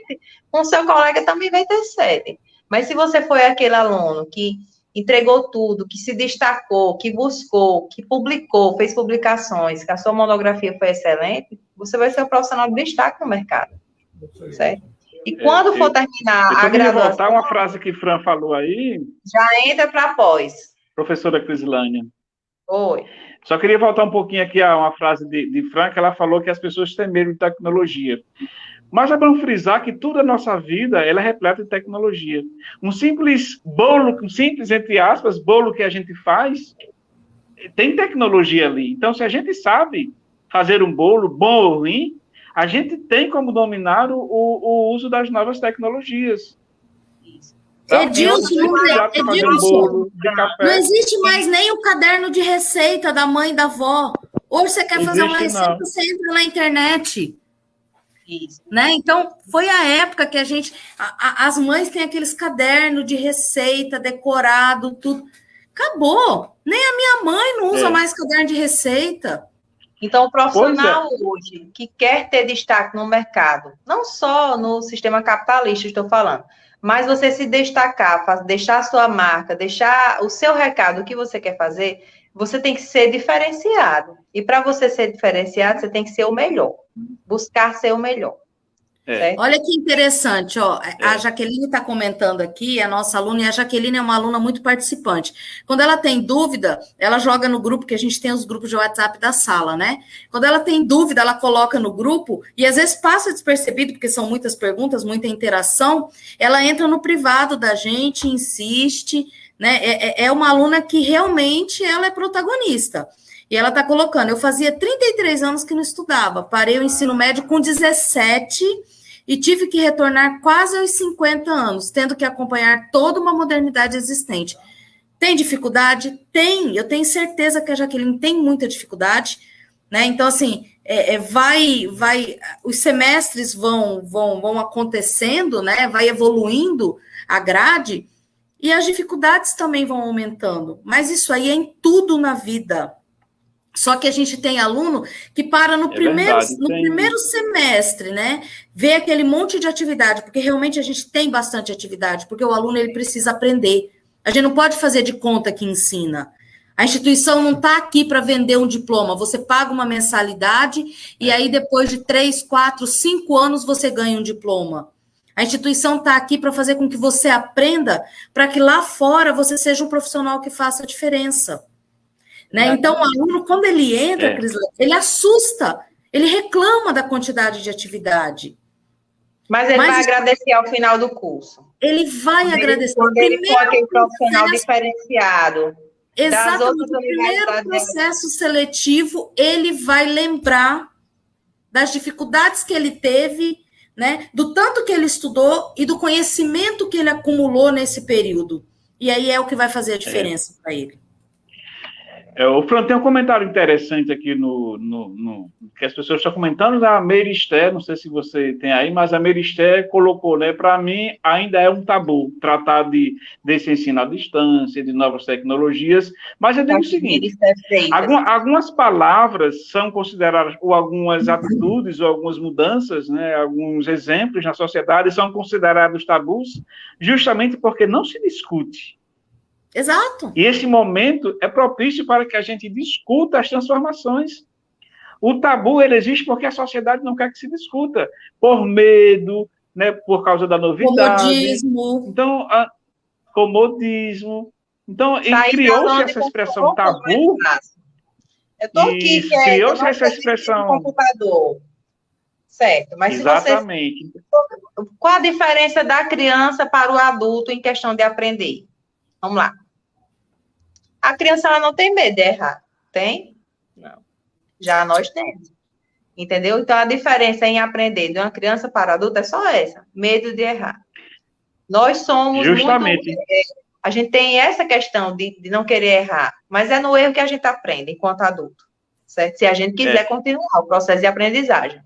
com o seu colega também vai ter 7. Mas se você foi aquele aluno que entregou tudo, que se destacou, que buscou, que publicou, fez publicações, que a sua monografia foi excelente, você vai ser um profissional de destaque no mercado. Certo? E quando for terminar a graduação... voltar uma frase que Fran falou aí... Já entra para pós. Professora Crislane. Oi. Só queria voltar um pouquinho aqui a uma frase de Fran, que ela falou que as pessoas têm medo de tecnologia. Mas já vamos frisar que toda a nossa vida ela é repleta de tecnologia. Um simples bolo, entre aspas, bolo que a gente faz, tem tecnologia ali. Então, se a gente sabe fazer um bolo bom ou ruim, a gente tem como dominar o uso das novas tecnologias. Edilson, não existe mais nem o caderno de receita da mãe e da avó. Hoje você quer fazer uma receita, você entra na internet. Isso. Né? Então, foi a época que a gente... as mães têm aqueles cadernos de receita decorado, tudo. Acabou. Nem a minha mãe não usa mais caderno de receita. Então, o profissional hoje que quer ter destaque no mercado, não só no sistema capitalista, estou falando, mas você se destacar, deixar a sua marca, deixar o seu recado, o que você quer fazer, você tem que ser diferenciado. E para você ser diferenciado, você tem que ser o melhor. Buscar ser o melhor. Olha que interessante, ó. A Jaqueline está comentando aqui, a nossa aluna, e a Jaqueline é uma aluna muito participante. Quando ela tem dúvida, ela joga no grupo, que a gente tem os grupos de WhatsApp da sala, né? Quando ela tem dúvida, ela coloca no grupo, e às vezes passa despercebido, porque são muitas perguntas, muita interação, ela entra no privado da gente, insiste, né? É uma aluna que realmente ela é protagonista. E ela está colocando, eu fazia 33 anos que não estudava, parei o ensino médio com 17 e tive que retornar quase aos 50 anos, tendo que acompanhar toda uma modernidade existente. Tem dificuldade? Tem. Eu tenho certeza que a Jaqueline tem muita dificuldade, né? Então, assim, os semestres vão acontecendo, né? Vai evoluindo a grade e as dificuldades também vão aumentando. Mas isso aí é em tudo na vida. Só que a gente tem aluno que para no primeiro semestre, né? Vê aquele monte de atividade, porque realmente a gente tem bastante atividade, porque o aluno ele precisa aprender. A gente não pode fazer de conta que ensina. A instituição não está aqui para vender um diploma. Você paga uma mensalidade e aí depois de 3, 4, 5 anos você ganha um diploma. A instituição está aqui para fazer com que você aprenda, para que lá fora você seja um profissional que faça a diferença. Né? Então, o aluno, quando ele entra, Crislane, ele assusta, ele reclama da quantidade de atividade. Mas ele vai agradecer ao final do curso. Ele vai agradecer. Quando ele for aquele profissional diferenciado. Exatamente. O primeiro processo seletivo, ele vai lembrar das dificuldades que ele teve, né? Do tanto que ele estudou e do conhecimento que ele acumulou nesse período. E aí é o que vai fazer a diferença para ele. O Fran, tem um comentário interessante aqui que as pessoas estão comentando da Meristé, não sei se você tem aí, mas a Meristé colocou, né, para mim ainda é um tabu tratar desse ensino à distância, de novas tecnologias, mas eu digo o seguinte, algumas palavras são consideradas, ou algumas atitudes, ou algumas mudanças, né, alguns exemplos na sociedade são considerados tabus, justamente porque não se discute. Exato. E esse momento é propício para que a gente discuta as transformações. O tabu, ele existe porque a sociedade não quer que se discuta, por medo, né, por causa da novidade. Comodismo. Então, comodismo. Então, criou-se essa expressão tabu. Eu estou aqui, criou-se essa expressão. Computador. Certo, mas exatamente. Se você... Qual a diferença da criança para o adulto em questão de aprender? Vamos lá. A criança ela não tem medo de errar. Tem? Não. Já nós temos. Entendeu? Então, a diferença em aprender de uma criança para adulto é só essa. Medo de errar. Nós somos justamente. A gente tem essa questão de não querer errar, mas é no erro que a gente aprende enquanto adulto. Certo? Se a gente quiser continuar o processo de aprendizagem.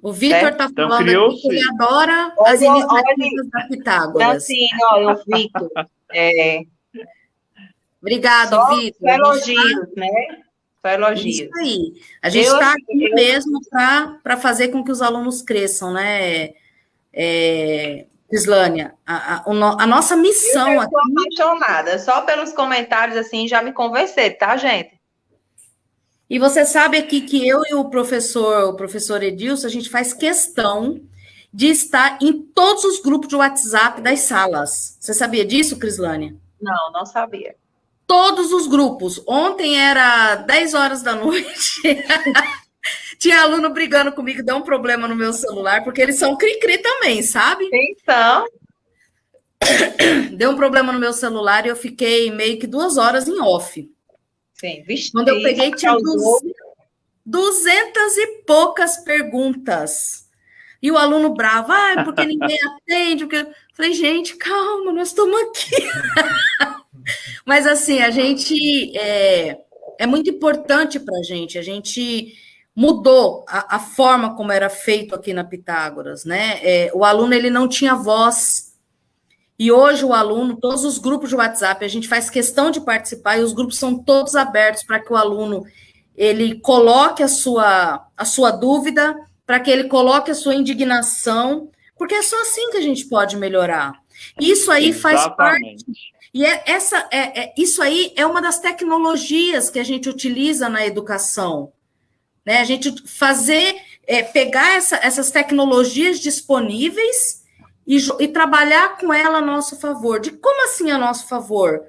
O Vitor está falando aqui que ele adora as iniciativas da Pitágoras. Sim, o Vitor. Obrigado, Vitor. Só elogios, né? Só elogios. Isso aí. A gente está aqui mesmo para fazer com que os alunos cresçam, né, Crislânia? A nossa missão aqui... Eu estou apaixonada. Só pelos comentários, assim, já me convenceram, tá, gente? E você sabe aqui que eu e o professor Edilson, a gente faz questão de estar em todos os grupos de WhatsApp das salas. Você sabia disso, Crislânia? Não, não sabia. Todos os grupos. Ontem era 10 horas da noite. Tinha aluno brigando comigo, deu um problema no meu celular, porque eles são cri-cri também, sabe? Então. Deu um problema no meu celular e eu fiquei meio que 2 horas em off. Sim, vixe. Quando eu peguei, tinha 200 e poucas perguntas. E o aluno bravo, porque ninguém atende. Porque... Falei, gente, calma, nós estamos aqui. Mas, assim, a gente... É muito importante para a gente mudou a forma como era feito aqui na Pitágoras, né? O aluno, ele não tinha voz. E hoje o aluno, todos os grupos de WhatsApp, a gente faz questão de participar e os grupos são todos abertos para que o aluno, ele coloque a sua dúvida, para que ele coloque a sua indignação, porque é só assim que a gente pode melhorar. Isso aí faz parte... E isso aí é uma das tecnologias que a gente utiliza na educação, né? A gente fazer pegar essas tecnologias disponíveis e trabalhar com ela a nosso favor. De como assim a nosso favor?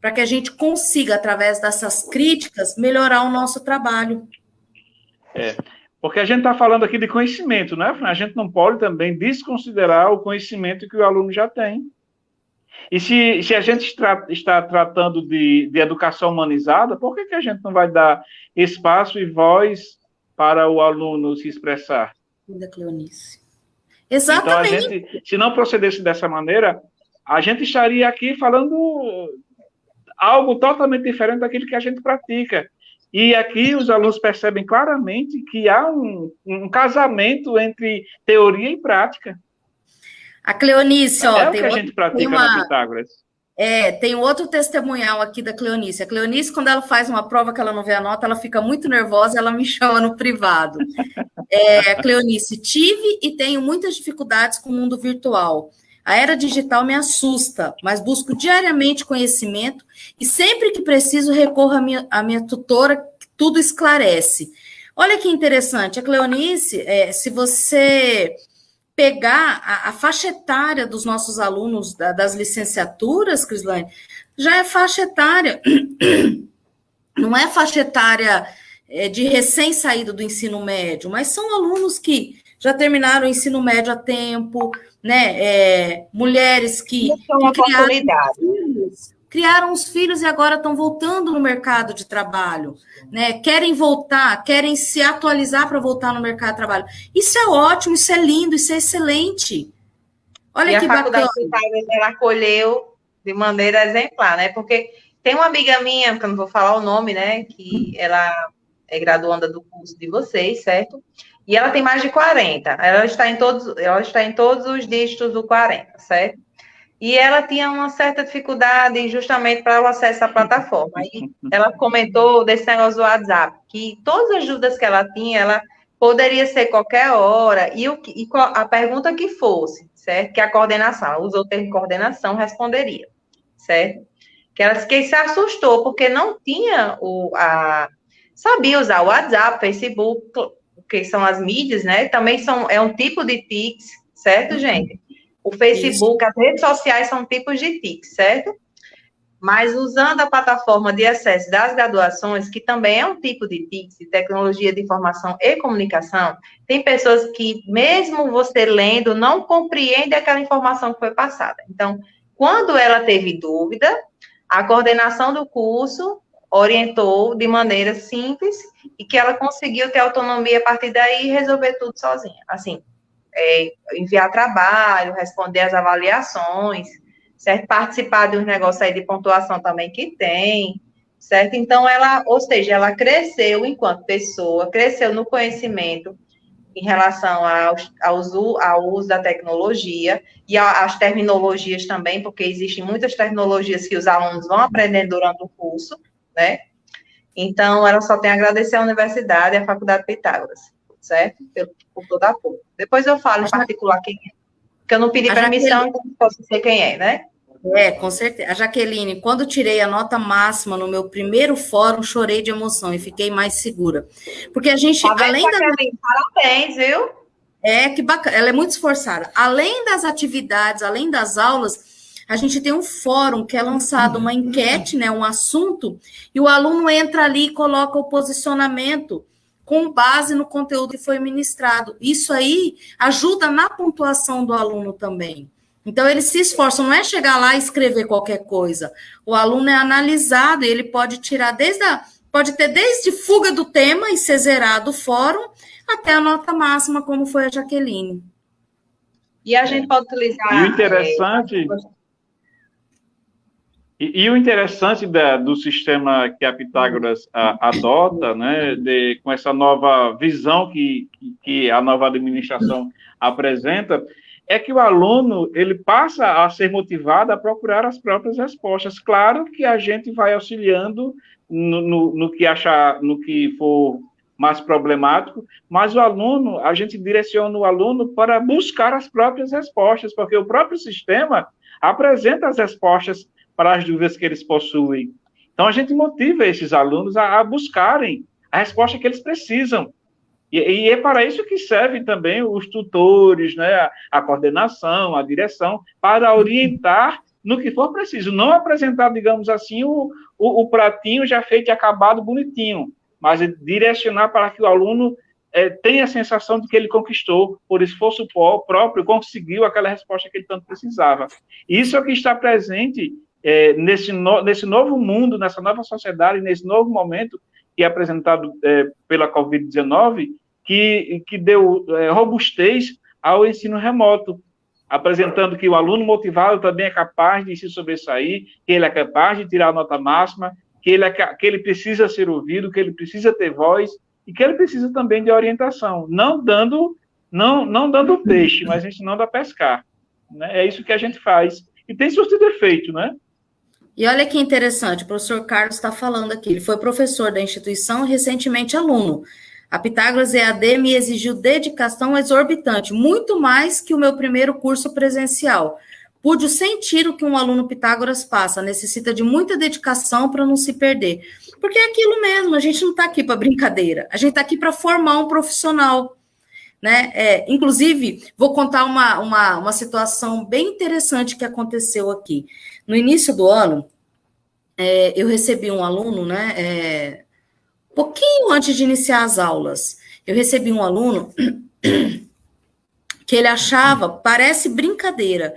Para que a gente consiga, através dessas críticas, melhorar o nosso trabalho. Porque a gente está falando aqui de conhecimento, né? A gente não pode também desconsiderar o conhecimento que o aluno já tem. E se a gente está tratando de educação humanizada, por que a gente não vai dar espaço e voz para o aluno se expressar? Da Cleonice. Exatamente. Então, a gente, se não procedesse dessa maneira, a gente estaria aqui falando algo totalmente diferente daquilo que a gente pratica. E aqui os alunos percebem claramente que há um casamento entre teoria e prática. A Cleonice, o que a gente pratica na Pitágoras. Tem outro testemunhal aqui da Cleonice. A Cleonice, quando ela faz uma prova que ela não vê a nota, ela fica muito nervosa, ela me chama no privado. Cleonice, tive e tenho muitas dificuldades com o mundo virtual. A era digital me assusta, mas busco diariamente conhecimento e sempre que preciso recorro à minha tutora, que tudo esclarece. Olha que interessante, a Cleonice, se você pegar a faixa etária dos nossos alunos das licenciaturas, Crislane, já é faixa etária, não é faixa etária de recém-saído do ensino médio, mas são alunos que já terminaram o ensino médio a tempo, né? Mulheres que criaram os filhos e agora estão voltando no mercado de trabalho, né? Querem voltar, querem se atualizar para voltar no mercado de trabalho. Isso é ótimo, isso é lindo, isso é excelente. Olha que bacana. E a Faculdade Pitágoras, ela acolheu de maneira exemplar, né? Porque tem uma amiga minha, que eu não vou falar o nome, né? Que ela é graduanda do curso de vocês, certo? E ela tem mais de 40. Ela está em todos os dígitos do 40, certo? E ela tinha uma certa dificuldade justamente para o acesso à plataforma. E ela comentou desse negócio do WhatsApp, que todas as dúvidas que ela tinha, ela poderia ser qualquer hora, e a pergunta que fosse, certo? Que a coordenação, ela usou o termo coordenação, responderia, certo? Que ela se assustou, porque não tinha sabia usar o WhatsApp, Facebook, que são as mídias, né? Também é um tipo de TICs, certo, gente? O Facebook, as redes sociais são tipos de TICs, certo? Mas usando a plataforma de acesso das graduações, que também é um tipo de TICs, de tecnologia de informação e comunicação, tem pessoas que, mesmo você lendo, não compreende aquela informação que foi passada. Então, quando ela teve dúvida, a coordenação do curso orientou de maneira simples e que ela conseguiu ter autonomia a partir daí e resolver tudo sozinha. Assim, enviar trabalho, responder as avaliações, certo? Participar de uns negócios aí de pontuação também que tem, certo? Então, ou seja, ela cresceu enquanto pessoa, cresceu no conhecimento em relação ao uso da tecnologia e às terminologias também, porque existem muitas tecnologias que os alunos vão aprendendo durante o curso, né? Então, ela só tem a agradecer à universidade e à Faculdade Pitágoras, certo? Por todo apoio. Depois eu falo em particular quem é, porque eu não pedi permissão, então não posso dizer quem é, né? Com certeza. A Jaqueline, quando tirei a nota máxima no meu primeiro fórum, chorei de emoção e fiquei mais segura. Porque a gente, além da... Parabéns, viu? Que bacana. Ela é muito esforçada. Além das atividades, além das aulas, a gente tem um fórum que é lançado uma enquete, né, um assunto, e o aluno entra ali e coloca o posicionamento com base no conteúdo que foi ministrado. Isso aí ajuda na pontuação do aluno também. Então, ele se esforça, não é chegar lá e escrever qualquer coisa. O aluno é analisado e ele pode tirar pode ter desde fuga do tema e ser zerado o fórum, até a nota máxima, como foi a Jaqueline. E a gente pode utilizar... E o interessante... E o interessante do sistema que a Pitágoras adota, né, com essa nova visão que a nova administração apresenta, é que o aluno ele passa a ser motivado a procurar as próprias respostas. Claro que a gente vai auxiliando no que for mais problemático, mas a gente direciona o aluno para buscar as próprias respostas, porque o próprio sistema apresenta as respostas para as dúvidas que eles possuem. Então, a gente motiva esses alunos a buscarem a resposta que eles precisam. E é para isso que servem também os tutores, né, a coordenação, a direção, para orientar no que for preciso. Não apresentar, digamos assim, o pratinho já feito e acabado bonitinho, mas direcionar para que o aluno tenha a sensação de que ele conquistou, por esforço próprio, conseguiu aquela resposta que ele tanto precisava. Isso é o que está presente nesse novo mundo, nessa nova sociedade, nesse novo momento que é apresentado pela Covid-19, que deu robustez ao ensino remoto, apresentando que o aluno motivado também é capaz de se sobressair, que ele é capaz de tirar a nota máxima, que ele precisa ser ouvido, que ele precisa ter voz, e que ele precisa também de orientação, não dando peixe, mas ensinando a pescar. Né? É isso que a gente faz. E tem surtido efeito, né? E olha que interessante, o professor Carlos está falando aqui, ele foi professor da instituição e recentemente aluno. A Pitágoras EAD me exigiu dedicação exorbitante, muito mais que o meu primeiro curso presencial. Pude sentir o que um aluno Pitágoras passa, necessita de muita dedicação para não se perder. Porque é aquilo mesmo, a gente não está aqui para brincadeira, a gente está aqui para formar um profissional. Né? Inclusive, vou contar uma situação bem interessante que aconteceu aqui. No início do ano, eu recebi um aluno, né, pouquinho antes de iniciar as aulas, eu recebi um aluno que ele achava, parece brincadeira,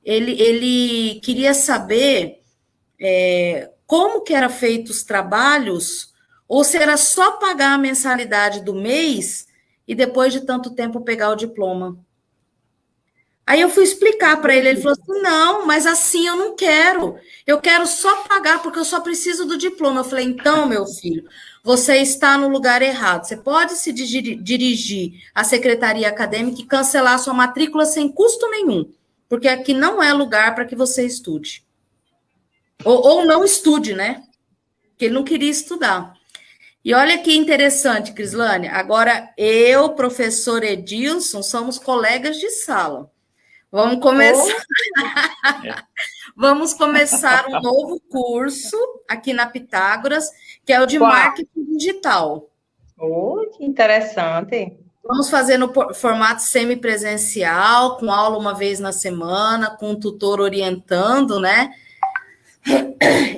ele queria saber como que era feito os trabalhos, ou se era só pagar a mensalidade do mês e depois de tanto tempo pegar o diploma. Aí eu fui explicar para ele falou assim, não, mas assim eu não eu quero só pagar porque eu só preciso do diploma. Eu falei, então, meu filho, você está no lugar errado, você pode se dirigir à secretaria acadêmica e cancelar sua matrícula sem custo nenhum, porque aqui não é lugar para que você estude. Ou não estude, né? Porque ele não queria estudar. E olha que interessante, Crislane, agora eu, professor Edilson, somos colegas de sala. Vamos começar. Vamos começar um novo curso aqui na Pitágoras, que é o de marketing digital. Que interessante. Vamos fazer no formato semipresencial, com aula uma vez na semana, com um tutor orientando, né?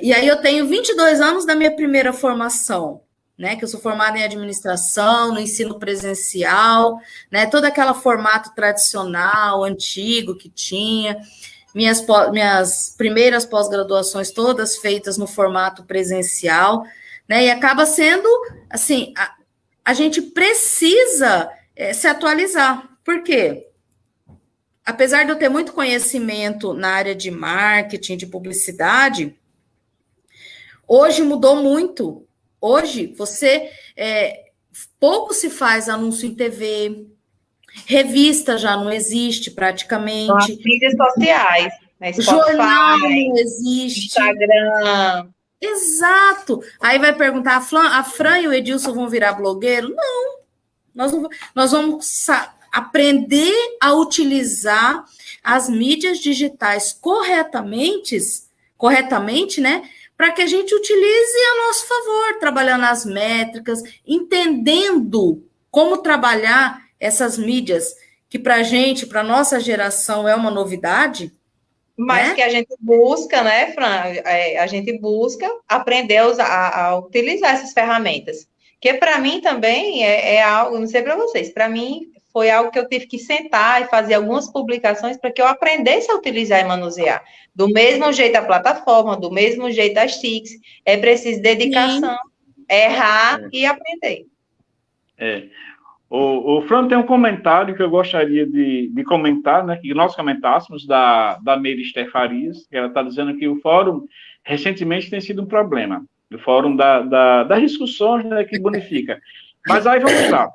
E aí eu tenho 22 anos da minha primeira formação, né, que eu sou formada em administração, no ensino presencial, né, todo aquele formato tradicional, antigo que tinha, minhas primeiras pós-graduações todas feitas no formato presencial, né, e acaba sendo, assim, a gente precisa se atualizar, por quê? Apesar de eu ter muito conhecimento na área de marketing, de publicidade, hoje mudou muito. Hoje, pouco se faz anúncio em TV, revista já não existe praticamente. As mídias sociais, né? Spotify, jornal não existe. Instagram. Exato. Aí vai perguntar, a Fran e o Edilson vão virar blogueiro? Não. Nós vamos aprender a utilizar as mídias digitais corretamente, né? Para que a gente utilize a nosso favor, trabalhando as métricas, entendendo como trabalhar essas mídias, que para a gente, para a nossa geração, é uma novidade. Mas né? Que a gente busca, né, Fran? A gente busca aprender a utilizar essas ferramentas. Que para mim também é algo, não sei para vocês, para mim foi algo que eu tive que sentar e fazer algumas publicações para que eu aprendesse a utilizar e manusear. Do mesmo jeito a plataforma, do mesmo jeito as TICs, é preciso dedicação, errar e aprender. O Fran tem um comentário que eu gostaria de comentar, né, que nós comentássemos, da Meire Farias, que ela está dizendo que o fórum recentemente tem sido um problema, o fórum das discussões, né, que bonifica. Mas aí vamos lá.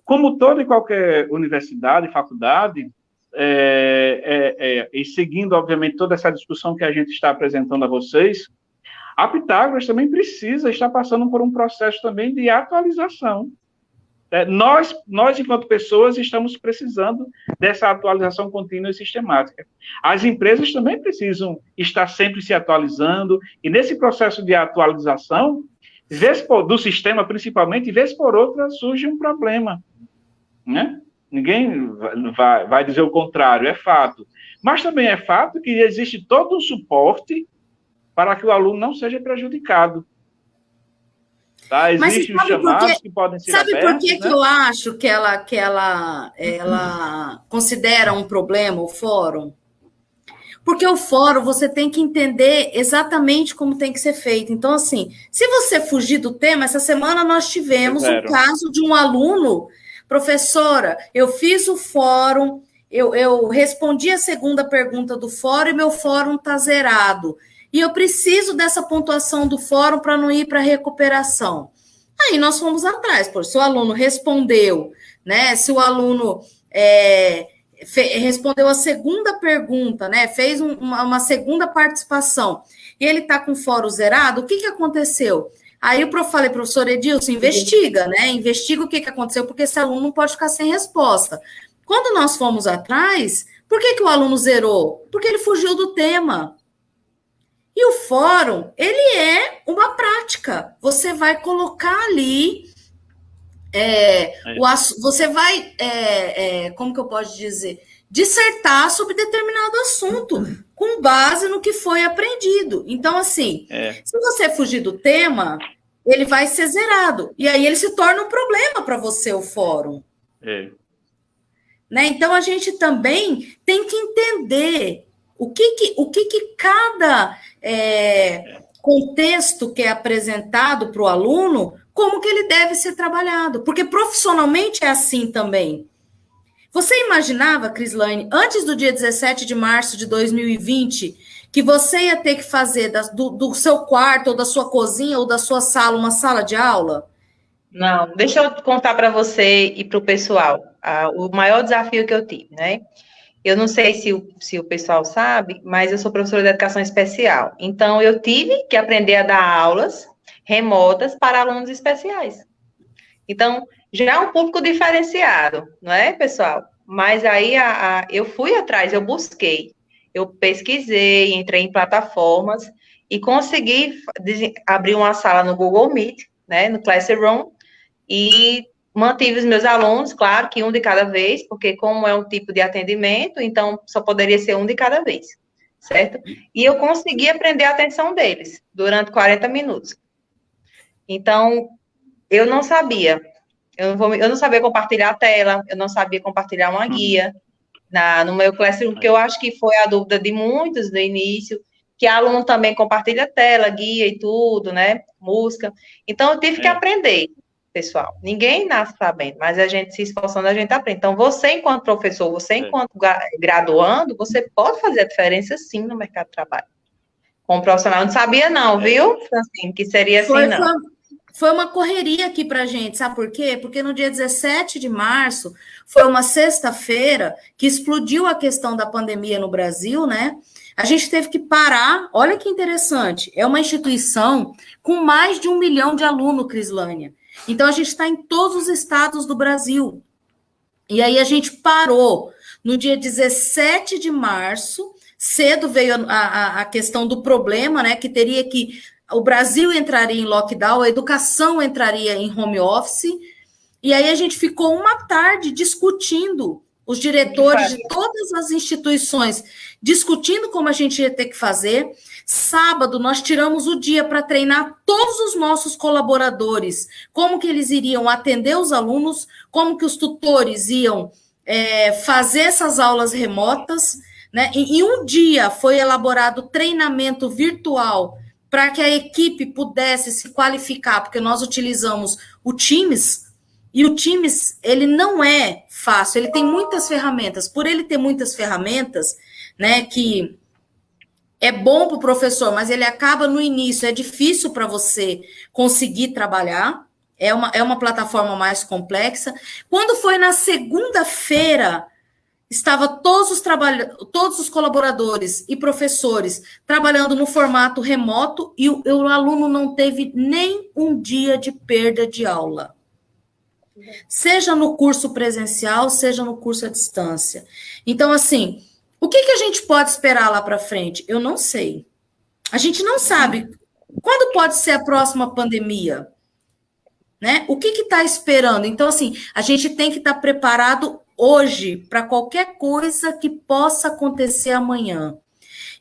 Como toda e qualquer universidade, faculdade, e seguindo, obviamente, toda essa discussão que a gente está apresentando a vocês, a Pitágoras também precisa estar passando por um processo também de atualização. Nós, enquanto pessoas, estamos precisando dessa atualização contínua e sistemática. As empresas também precisam estar sempre se atualizando, e nesse processo de atualização, do sistema, principalmente, e vez por outra surge um problema, né? Ninguém vai dizer o contrário, é fato. Mas também é fato que existe todo um suporte para que o aluno não seja prejudicado. Tá? Existem os chamados que podem ser abertos. Sabe por que, né? Que eu acho que ela considera um problema o fórum? Porque o fórum você tem que entender exatamente como tem que ser feito. Então, assim, se você fugir do tema, essa semana nós tivemos um caso de um aluno, professora, eu fiz o fórum, eu respondi a segunda pergunta do fórum e meu fórum está zerado. E eu preciso dessa pontuação do fórum para não ir para recuperação. Aí nós fomos atrás, se o aluno respondeu, né? Se o aluno respondeu a segunda pergunta, né? Fez uma segunda participação e ele está com o fórum zerado, o que aconteceu? Aí eu falei, professor Edilson, investiga, né? Investiga o que aconteceu, porque esse aluno não pode ficar sem resposta. Quando nós fomos atrás, por que o aluno zerou? Porque ele fugiu do tema. E o fórum, ele é uma prática. Você vai colocar ali, você vai, como que eu posso dizer? Dissertar sobre determinado assunto, com base no que foi aprendido. Então, assim, se você fugir do tema, ele vai ser zerado. E aí ele se torna um problema para você, o fórum. Né? Então, a gente também tem que entender o que cada contexto que é apresentado para o aluno, como que ele deve ser trabalhado. Porque profissionalmente é assim também. Você imaginava, Crislaine, antes do dia 17 de março de 2020, que você ia ter que fazer do seu quarto, ou da sua cozinha, ou da sua sala, uma sala de aula? Não, deixa eu contar para você e para o pessoal o maior desafio que eu tive, né? Eu não sei se o pessoal sabe, mas eu sou professora de educação especial. Então, eu tive que aprender a dar aulas remotas para alunos especiais. Então, já é um público diferenciado, não é, pessoal? Mas aí eu fui atrás, eu busquei, eu pesquisei, entrei em plataformas e consegui abrir uma sala no Google Meet, né, no Classroom, e mantive os meus alunos, claro que um de cada vez, porque como é um tipo de atendimento, então só poderia ser um de cada vez, certo? E eu consegui aprender a atenção deles durante 40 minutos. Então, eu não sabia. Eu não sabia compartilhar a tela, eu não sabia compartilhar uma guia no meu Classroom, porque eu acho que foi a dúvida de muitos no início, que aluno também compartilha a tela, guia e tudo, né? Música. Então, eu tive que aprender, pessoal. Ninguém nasce sabendo, mas a gente se esforçando, a gente aprende. Então, você, enquanto professor, você, enquanto graduando, você pode fazer a diferença, sim, no mercado de trabalho. Como profissional, eu não sabia não, viu, Francine, que seria assim, não. Foi uma correria aqui pra gente, sabe por quê? Porque no dia 17 de março, foi uma sexta-feira, que explodiu a questão da pandemia no Brasil, né? A gente teve que parar, olha que interessante, é uma instituição com mais de 1 milhão de alunos, Crislânia. Então, a gente está em todos os estados do Brasil. E aí, a gente parou no dia 17 de março, cedo veio a questão do problema, né, que teria que... O Brasil entraria em lockdown, a educação entraria em home office, e aí a gente ficou uma tarde discutindo, os diretores de todas as instituições, discutindo como a gente ia ter que fazer. Sábado, nós tiramos o dia para treinar todos os nossos colaboradores, como que eles iriam atender os alunos, como que os tutores iam fazer essas aulas remotas, né? E um dia foi elaborado treinamento virtual para que a equipe pudesse se qualificar, porque nós utilizamos o Teams, e o Teams, ele não é fácil, ele tem muitas ferramentas. Por ele ter muitas ferramentas, né, que é bom para o professor, mas ele acaba no início, é difícil para você conseguir trabalhar, é uma plataforma mais complexa. Quando foi na segunda-feira, estava todos os colaboradores e professores trabalhando no formato remoto e o aluno não teve nem um dia de perda de aula. Seja no curso presencial, seja no curso à distância. Então, assim, o que a gente pode esperar lá para frente? Eu não sei. A gente não sabe Quando pode ser a próxima pandemia? Né? O que está esperando? Então, assim, a gente tem que estar preparado hoje para qualquer coisa que possa acontecer amanhã.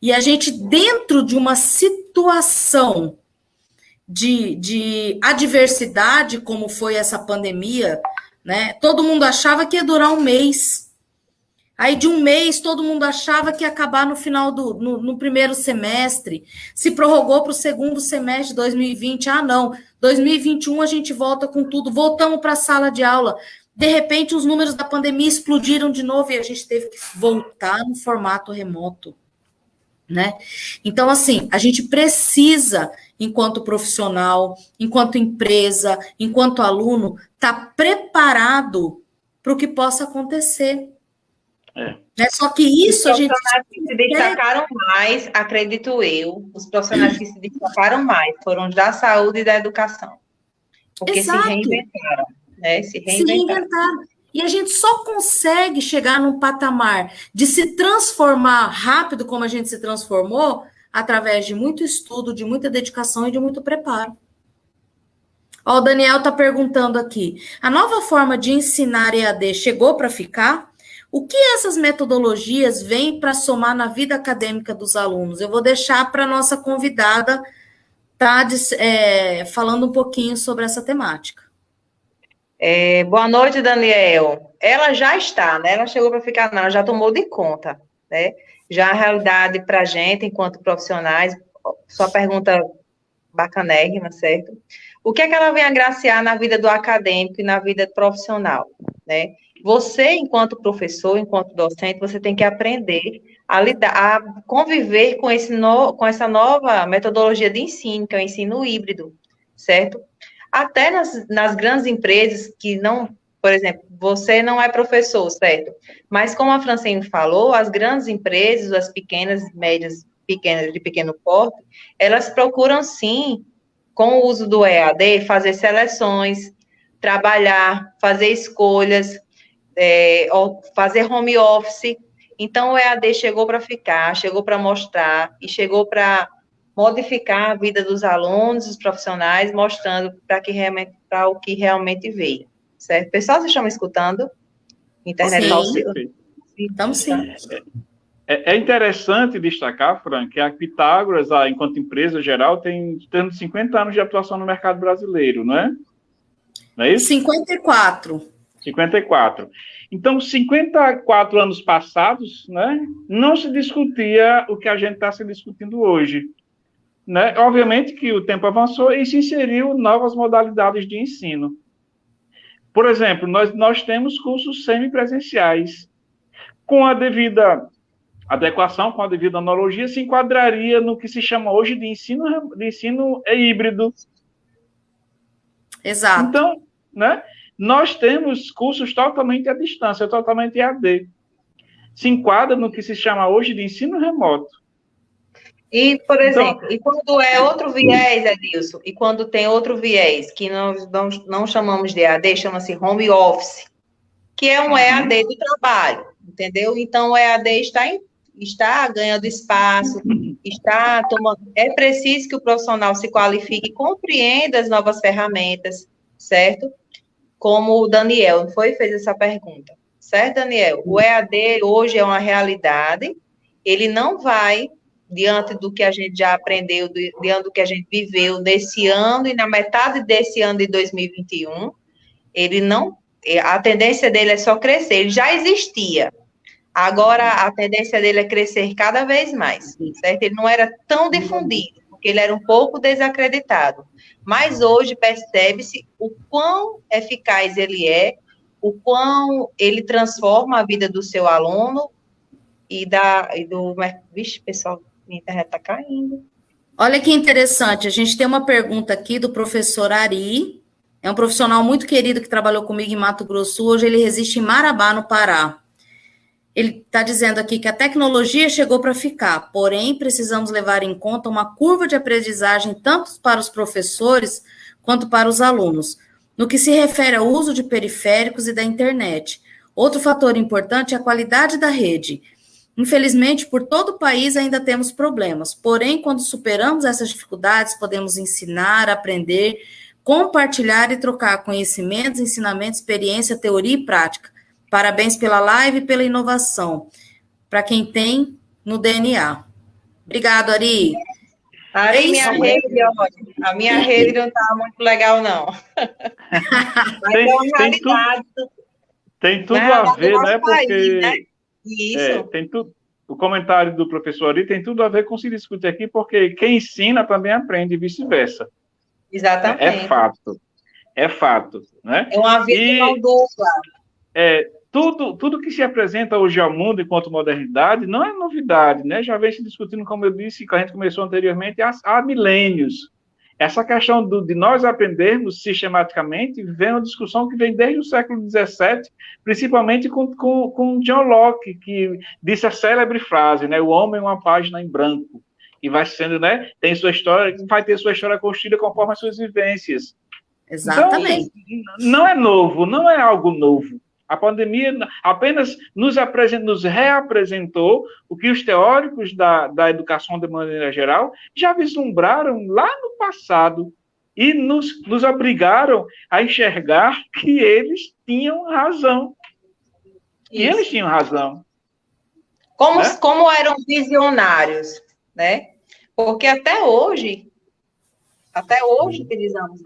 E a gente, dentro de uma situação de adversidade, como foi essa pandemia, né? Todo mundo achava que ia durar um mês. Aí, de um mês, todo mundo achava que ia acabar no final no primeiro semestre. Se prorrogou para o segundo semestre de 2020. Ah, não. 2021 a gente volta com tudo. Voltamos para a sala de aula. De repente, os números da pandemia explodiram de novo e a gente teve que voltar no formato remoto, né? Então, assim, a gente precisa, enquanto profissional, enquanto empresa, enquanto aluno, estar preparado para o que possa acontecer. Só que isso a gente... Os profissionais que se destacaram mais, acredito eu, os profissionais que se destacaram mais foram os da saúde e da educação. Porque Exato. se reinventaram, né? Se reinventaram. E a gente só consegue chegar num patamar de se transformar rápido, como a gente se transformou, através de muito estudo, de muita dedicação e de muito preparo. Ó, o Daniel está perguntando aqui, a nova forma de ensinar EAD chegou para ficar? O que essas metodologias vêm para somar na vida acadêmica dos alunos? Eu vou deixar para a nossa convidada estar falando um pouquinho sobre essa temática. Boa noite, Daniel. Ela já está, né? Ela chegou para ficar, não, ela já tomou de conta, né? Já a realidade para a gente, enquanto profissionais, sua pergunta bacanérrima, certo? O que é que ela vem agraciar na vida do acadêmico e na vida profissional, né? Você, enquanto professor, enquanto docente, você tem que aprender a lidar, a conviver com essa nova metodologia de ensino, que é o ensino híbrido, certo? Até nas grandes empresas que não, por exemplo, você não é professor, certo? Mas como a Francine falou, as grandes empresas, as pequenas, médias, pequenas, de pequeno porte, elas procuram sim, com o uso do EAD, fazer seleções, trabalhar, fazer escolhas, fazer home office. Então, o EAD chegou para ficar, chegou para mostrar e chegou para modificar a vida dos alunos, dos profissionais, mostrando para o que realmente veio. Certo? Pessoal, vocês estão me escutando? Internet sim. Estamos sim. É interessante destacar, Fran, que a Pitágoras, enquanto empresa geral, tem 50 anos de atuação no mercado brasileiro, não é? Não é isso? 54. 54. Então, 54 anos passados, né, não se discutia o que a gente está se discutindo hoje. Né? Obviamente que o tempo avançou e se inseriu novas modalidades de ensino. Por exemplo, nós temos cursos semipresenciais. Com a devida adequação, com a devida analogia, se enquadraria no que se chama hoje de ensino híbrido. Exato. Então, né, nós temos cursos totalmente à distância, totalmente EAD. Se enquadra no que se chama hoje de ensino remoto. E, por exemplo, e quando é outro viés, Edilson, e quando tem outro viés, que nós não chamamos de EAD, chama-se home office, que é um EAD do trabalho, entendeu? Então, o EAD está ganhando espaço, está tomando... É preciso que o profissional se qualifique e compreenda as novas ferramentas, certo? Como o Daniel fez essa pergunta. Certo, Daniel? O EAD hoje é uma realidade, ele não vai... diante do que a gente já aprendeu, diante do que a gente viveu nesse ano e na metade desse ano de 2021, a tendência dele é só crescer, ele já existia, agora a tendência dele é crescer cada vez mais, certo? Ele não era tão difundido, porque ele era um pouco desacreditado, mas hoje percebe-se o quão eficaz ele é, o quão ele transforma a vida do seu aluno Vixe, pessoal, minha internet está caindo. Olha que interessante, a gente tem uma pergunta aqui do professor Ari, é um profissional muito querido que trabalhou comigo em Mato Grosso, hoje ele reside em Marabá, no Pará. Ele está dizendo aqui que a tecnologia chegou para ficar, porém precisamos levar em conta uma curva de aprendizagem tanto para os professores quanto para os alunos, no que se refere ao uso de periféricos e da internet. Outro fator importante é a qualidade da rede. Infelizmente, por todo o país ainda temos problemas, porém, quando superamos essas dificuldades, podemos ensinar, aprender, compartilhar e trocar conhecimentos, ensinamentos, experiência, teoria e prática. Parabéns pela live e pela inovação, para quem tem no DNA. Obrigado, Ari. Ari, a minha rede não está muito legal, não. Mas é uma realidade. Tem tudo a ver, né? País, porque né? Isso. tem tudo. O comentário do professor Ari tem tudo a ver com se discutir aqui, porque quem ensina também aprende e vice-versa. Exatamente. É fato, né? É uma via de mão dupla. Tudo que se apresenta hoje ao mundo enquanto modernidade não é novidade, né? Já vem se discutindo, como eu disse, que a gente começou anteriormente, há milênios. Essa questão de nós aprendermos sistematicamente vem uma discussão que vem desde o século XVII, principalmente com John Locke, que disse a célebre frase, né? O homem é uma página em branco. E vai sendo, né? Tem sua história, vai ter sua história construída conforme as suas vivências. Exatamente. Então, não é novo, não é algo novo. A pandemia apenas nos reapresentou o que os teóricos da educação de maneira geral já vislumbraram lá no passado e nos obrigaram a enxergar que eles tinham razão. E eles tinham razão. Como eram visionários, né? Porque até hoje utilizamos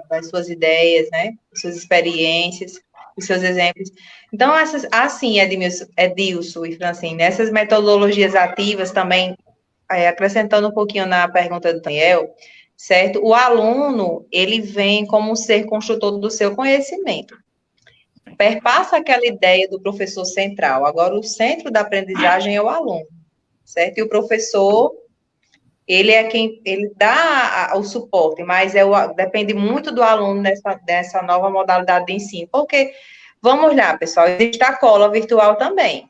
das suas ideias, né? Suas experiências, os seus exemplos. Então, Edilson e Francine, essas metodologias ativas também, acrescentando um pouquinho na pergunta do Daniel, certo? O aluno, ele vem como um ser construtor do seu conhecimento. Perpassa aquela ideia do professor central. Agora, o centro da aprendizagem é o aluno, certo? E o professor, ele é quem ele dá o suporte, mas depende muito do aluno dessa nova modalidade de ensino. Porque, vamos lá, pessoal, existe a cola virtual também,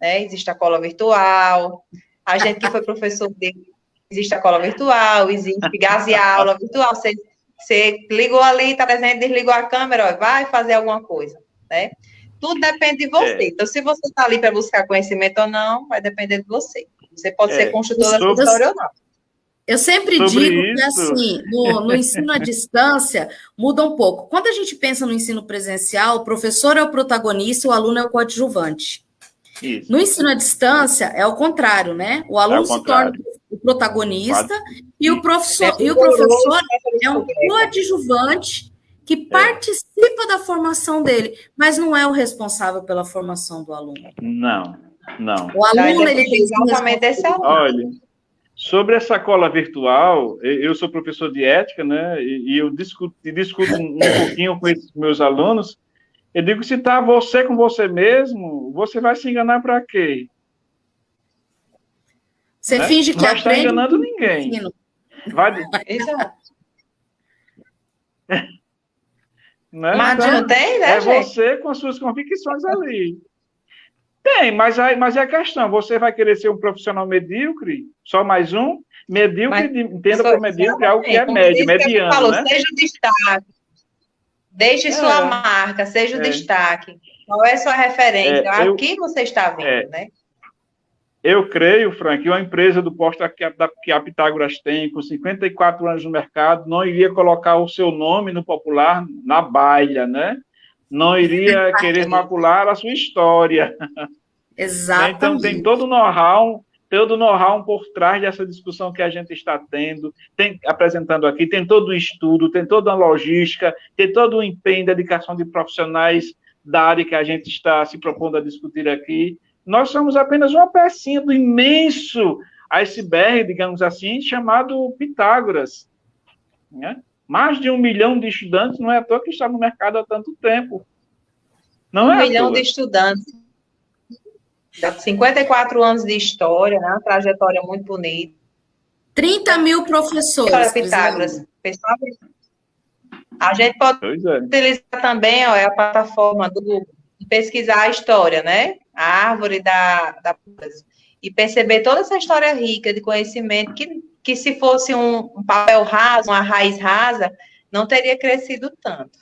né? Existe a cola virtual, a gente que foi professor dele, existe a cola virtual, existe aula virtual, você ligou ali, está presente, desligou a câmera, vai fazer alguma coisa, né? Tudo depende de você. Então, se você está ali para buscar conhecimento ou não, vai depender de você. Você pode ser construtor da sua história ou não. Eu sempre digo que, assim, no ensino à distância, muda um pouco. Quando a gente pensa no ensino presencial, o professor é o protagonista, o aluno é o coadjuvante. Isso. No ensino à distância, é o contrário, né? O aluno se torna o protagonista e o professor é um coadjuvante que participa da formação dele, mas não é o responsável pela formação do aluno. Não. O aluno, ele tem exatamente esse aluno. Olha, sobre essa cola virtual, eu sou professor de ética, né, e eu discuto um pouquinho com esses meus alunos. Eu digo, se está você com você mesmo, você vai se enganar para quê? Você finge que não vai estar enganando ninguém. Exato. Né? Mas então, não tem, né, gente? Você com as suas convicções ali. Tem, mas é a questão. Você vai querer ser um profissional medíocre? Só mais um? Medíocre, entenda por medíocre, algo que é médio, mediano, falou, né? Seja o destaque. Deixe sua marca, seja o destaque. Qual é a sua referência? O que você está vendo, né? Eu creio, Frank, que uma empresa do porte que a Pitágoras tem, com 54 anos no mercado, não iria colocar o seu nome no popular na baila, né? Não iria querer macular a sua história. Exatamente. Então, tem todo o know-how por trás dessa discussão que a gente está tendo, apresentando aqui, tem todo o estudo, tem toda a logística, tem todo o empenho, dedicação de profissionais da área que a gente está se propondo a discutir aqui. Nós somos apenas uma pecinha do imenso iceberg, digamos assim, chamado Pitágoras, né? Mais de 1 milhão de estudantes, não é à toa que está no mercado há tanto tempo. Não é 1 milhão de estudantes. 54 anos de história, né? Uma trajetória muito bonita. 30 mil professores. Pitágoras. Pessoal, a gente pode utilizar também a plataforma do Google e pesquisar a história, né? A árvore da e perceber toda essa história rica de conhecimento que se fosse um papel raso, uma raiz rasa, não teria crescido tanto.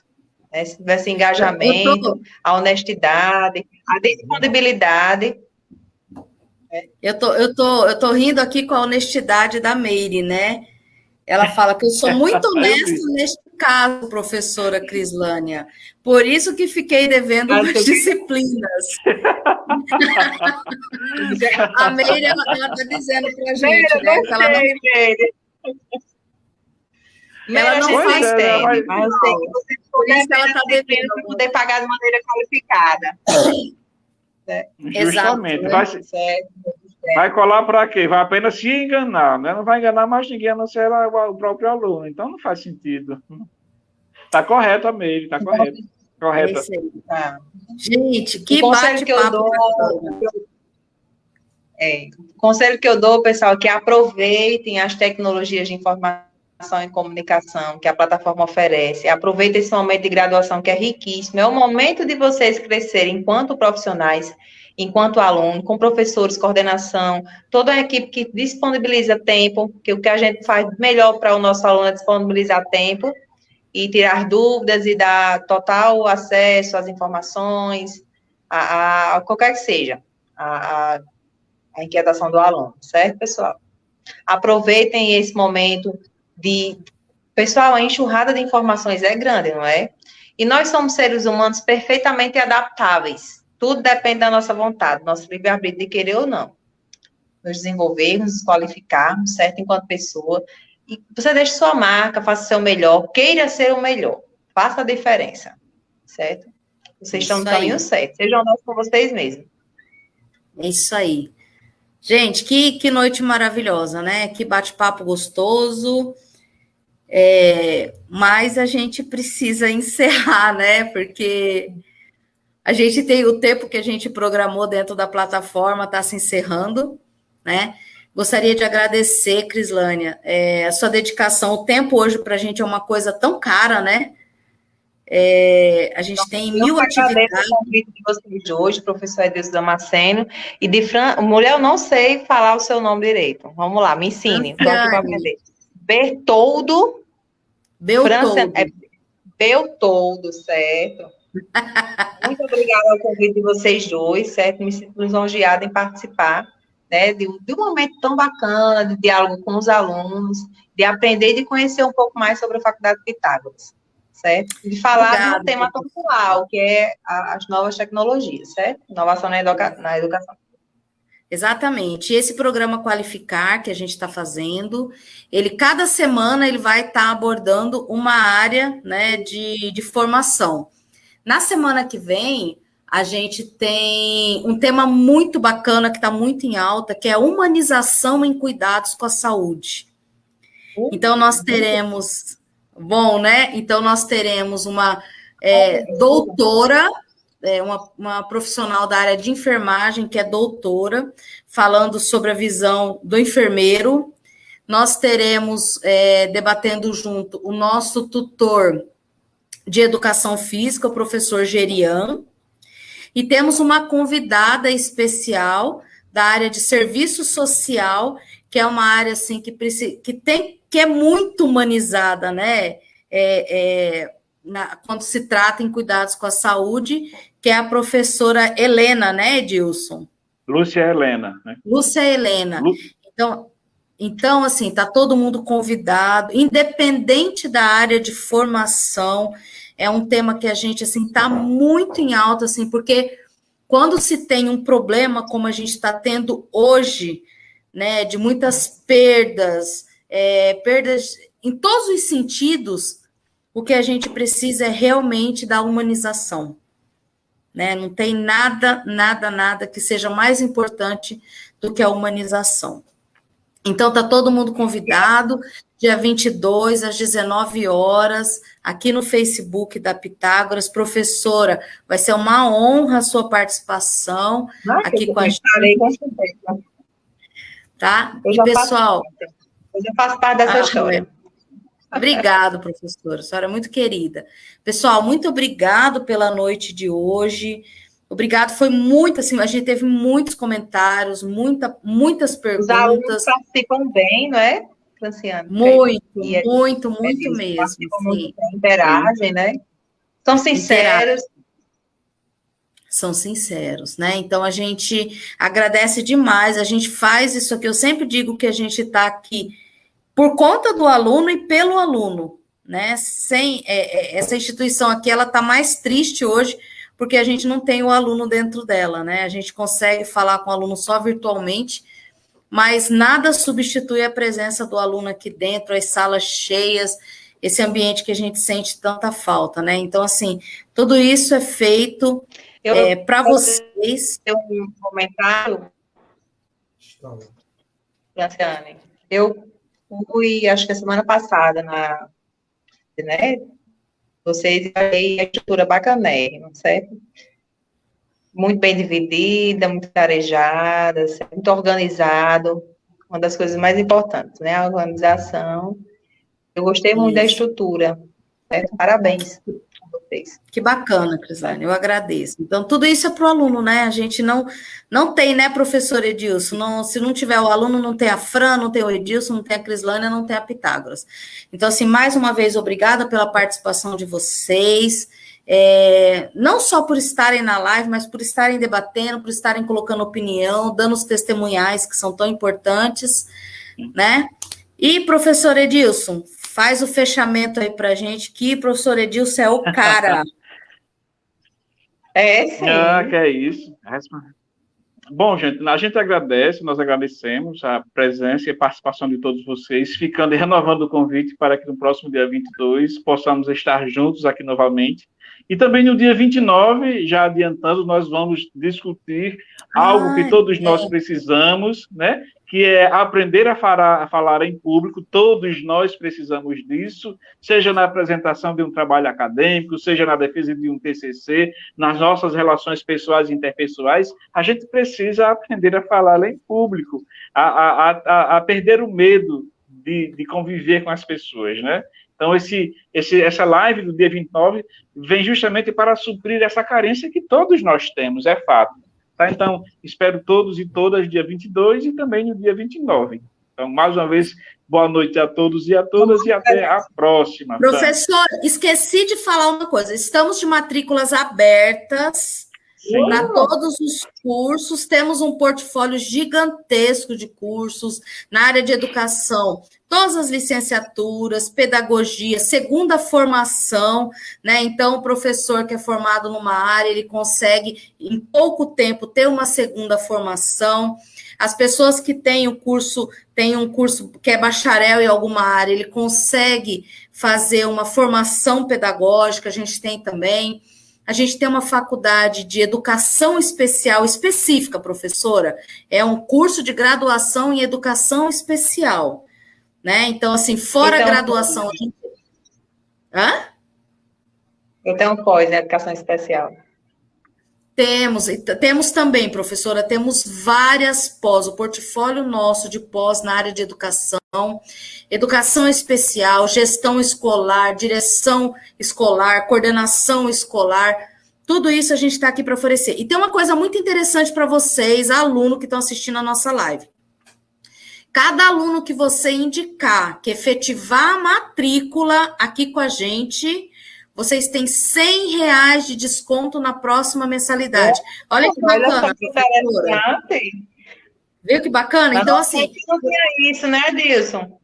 Né? Se tivesse engajamento, a honestidade, a disponibilidade. Eu tô rindo aqui com a honestidade da Meire, né? Ela fala que eu sou muito honesta neste caso, professora Crislânia. Por isso que fiquei devendo umas disciplinas. A Meire, ela está dizendo para a gente, né? Que ela não... Ela não faz tempo, mas eu sei que você por isso ela está devendo para poder pagar de maneira qualificada. Justamente. Vai colar para quê? Vai apenas se enganar, né? Não vai enganar mais ninguém, a não ser o próprio aluno. Então não faz sentido. Está correto, a Meire, está correto. Correta. Gente, que bate-papo. O conselho que eu dou, pessoal, é que aproveitem as tecnologias de informação e comunicação que a plataforma oferece. Aproveitem esse momento de graduação que é riquíssimo. É o momento de vocês crescerem enquanto profissionais, enquanto aluno, com professores, coordenação, toda a equipe que disponibiliza tempo, que o que a gente faz melhor para o nosso aluno é disponibilizar tempo e tirar dúvidas e dar total acesso às informações, a qualquer que seja a inquietação do aluno, certo, pessoal? Aproveitem esse momento Pessoal, a enxurrada de informações é grande, não é? E nós somos seres humanos perfeitamente adaptáveis. Tudo depende da nossa vontade, nosso livre-arbítrio de querer ou não. Nos desenvolvermos, nos qualificarmos, certo? Enquanto pessoa. E você deixe sua marca, faça o seu melhor, queira ser o melhor. Faça a diferença, certo? Vocês estão no caminho certo. Sejam honestos com vocês mesmos. É isso aí. Gente, que noite maravilhosa, né? Que bate-papo gostoso. Mas a gente precisa encerrar, né? Porque a gente tem o tempo que a gente programou dentro da plataforma, está se encerrando, né? Gostaria de agradecer, Crislânia, a sua dedicação. O tempo hoje para a gente é uma coisa tão cara, né? A gente tem 1000 atividades. Eu agradeço o convite de vocês de hoje, professor Edilson Damasceno, e de mulher, eu não sei falar o seu nome direito. Vamos lá, me ensine. Estou aqui para aprender. Bertoldo. Beltoldo, certo? Muito obrigada ao convite de vocês dois, certo? Me sinto lisonjeada em participar, né, de um momento tão bacana, de diálogo com os alunos, de aprender e de conhecer um pouco mais sobre a Faculdade de Pitágoras, certo? De falar de um tema tão atual, que é as novas tecnologias, certo? Inovação na educação. Exatamente. E esse programa Qualificar que a gente está fazendo, cada semana ele vai estar abordando uma área, né, de formação. Na semana que vem, a gente tem um tema muito bacana que está muito em alta, que é a humanização em cuidados com a saúde. Então, nós teremos... Bom, né? Então, nós teremos uma doutora... uma profissional da área de enfermagem, que é doutora, falando sobre a visão do enfermeiro. Nós teremos, debatendo junto, o nosso tutor de educação física, o professor Gerian, e temos uma convidada especial da área de serviço social, que é uma área assim, que é muito humanizada, né? Quando se trata em cuidados com a saúde, que é a professora Helena, né, Edilson? Lúcia Helena. Né? Lúcia Helena. Então, assim, está todo mundo convidado, independente da área de formação, é um tema que a gente, assim, está muito em alta, assim, porque quando se tem um problema, como a gente está tendo hoje, né, de muitas perdas em todos os sentidos, o que a gente precisa é realmente da humanização, né? Não tem nada que seja mais importante do que a humanização. Então, está todo mundo convidado, dia 22, às 19 horas, aqui no Facebook da Pitágoras. Professora, vai ser uma honra a sua participação aqui com a gente. Tá? E, pessoal... Eu já faço parte dessa história. Obrigado, professora. A senhora é muito querida. Pessoal, muito obrigado pela noite de hoje. Obrigado, foi muito, assim, a gente teve muitos comentários, muitas perguntas. Os alunos participam bem, não é, Franciane? Muito mesmo. Sim. Interagem, né? São sinceros. São sinceros, né? Então, a gente agradece demais, a gente faz isso aqui, eu sempre digo que a gente está aqui por conta do aluno e pelo aluno, né? Sem essa instituição aqui, ela está mais triste hoje, porque a gente não tem o aluno dentro dela, né? A gente consegue falar com o aluno só virtualmente, mas nada substitui a presença do aluno aqui dentro, as salas cheias, esse ambiente que a gente sente tanta falta, né? Então, assim, tudo isso é feito para vocês. Tem um comentário, Graciane. Eu fui, acho que a semana passada, né? Vocês achei a estrutura bacanérrima, certo? Muito bem dividida, muito arejada, muito organizado. Uma das coisas mais importantes, né? A organização. Eu gostei muito da estrutura. Certo? Parabéns a vocês. Que bacana, Crislane, eu agradeço. Então, tudo isso é para o aluno, né? A gente não tem, né, professor Edilson? Não, se não tiver o aluno, não tem a Fran, não tem o Edilson, não tem a Crislane, não tem a Pitágoras. Então, assim, mais uma vez, obrigada pela participação de vocês. Não só por estarem na live, mas por estarem debatendo, por estarem colocando opinião, dando os testemunhais que são tão importantes, né? E, professor Edilson, faz o fechamento aí para a gente, que professor Edilson é o cara. Sim. Que é isso. Bom, gente, a gente agradece, nós agradecemos a presença e a participação de todos vocês, ficando e renovando o convite para que no próximo dia 22 possamos estar juntos aqui novamente. E também no dia 29, já adiantando, nós vamos discutir algo que todos nós precisamos, né? Que é aprender a falar em público. Todos nós precisamos disso, seja na apresentação de um trabalho acadêmico, seja na defesa de um TCC, nas nossas relações pessoais e interpessoais, a gente precisa aprender a falar em público, a perder o medo de conviver com as pessoas, né? Então, essa live do dia 29 vem justamente para suprir essa carência que todos nós temos, é fato. Tá? Então, espero todos e todas dia 22 e também no dia 29. Então, mais uma vez, boa noite a todos e a todas e até a próxima. Professor, esqueci de falar uma coisa. Estamos de matrículas abertas para todos os cursos. Temos um portfólio gigantesco de cursos na área de educação. Todas as licenciaturas, pedagogia, segunda formação, né? Então, o professor que é formado numa área, ele consegue, em pouco tempo, ter uma segunda formação. As pessoas que têm um curso que é bacharel em alguma área, ele consegue fazer uma formação pedagógica, a gente tem também. A gente tem uma faculdade de educação especial específica, professora. É um curso de graduação em educação especial. Né? Então, assim, fora a graduação... Então, pós, né? Educação especial. Temos também, professora, temos várias pós, o portfólio nosso de pós na área de educação especial, gestão escolar, direção escolar, coordenação escolar, tudo isso a gente está aqui para oferecer. E tem uma coisa muito interessante para vocês, aluno que estão assistindo a nossa live. Cada aluno que você indicar, que efetivar a matrícula aqui com a gente, vocês têm R$100 de desconto na próxima mensalidade. Olha que bacana, olha que interessante. Viu que bacana? Mas então, assim... Não tinha isso, né, Dilson?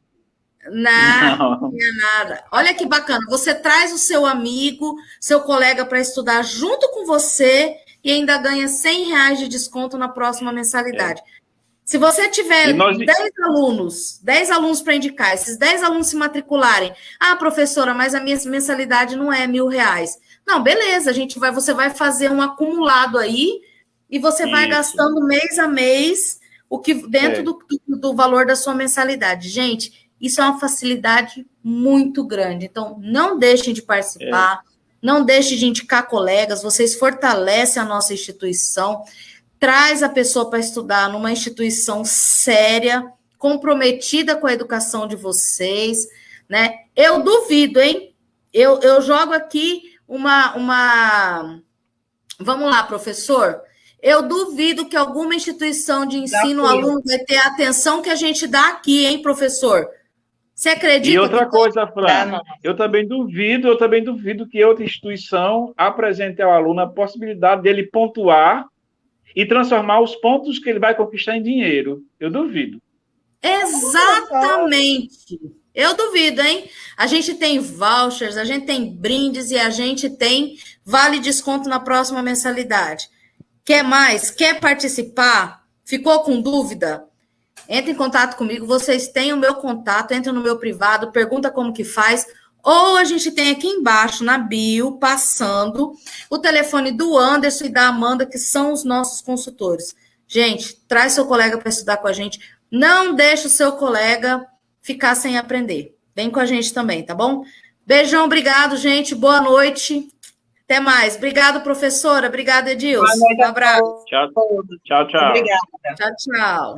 Não tinha nada. Olha que bacana. Você traz o seu amigo, seu colega para estudar junto com você e ainda ganha R$100 de desconto na próxima mensalidade. Se você tiver 10 alunos para indicar, esses 10 alunos se matricularem, professora, mas a minha mensalidade não é R$1.000. Não, beleza, você vai fazer um acumulado aí e você vai gastando mês a mês o que dentro do valor da sua mensalidade. Gente, isso é uma facilidade muito grande. Então, não deixem de participar, não deixem de indicar colegas, vocês fortalecem a nossa instituição. Traz a pessoa para estudar numa instituição séria, comprometida com a educação de vocês, né? Eu duvido, hein? Eu jogo aqui uma... Vamos lá, professor. Eu duvido que alguma instituição de ensino, o aluno vai ter a atenção que a gente dá aqui, hein, professor? Você acredita? E outra coisa, Fran, eu também duvido que outra instituição apresente ao aluno a possibilidade dele pontuar e transformar os pontos que ele vai conquistar em dinheiro. Eu duvido. Exatamente. Eu duvido, hein? A gente tem vouchers, a gente tem brindes e a gente tem vale desconto na próxima mensalidade. Quer mais? Quer participar? Ficou com dúvida? Entre em contato comigo, vocês têm o meu contato, entra no meu privado, pergunta como que faz, ou a gente tem aqui embaixo, na bio, passando, o telefone do Anderson e da Amanda, que são os nossos consultores. Gente, traz seu colega para estudar com a gente, não deixe o seu colega ficar sem aprender. Vem com a gente também, tá bom? Beijão, obrigado, gente, boa noite. Até mais. Obrigado, professora. Obrigada, Edilson. Um abraço. Tchau, tchau. Obrigada. Tchau, tchau.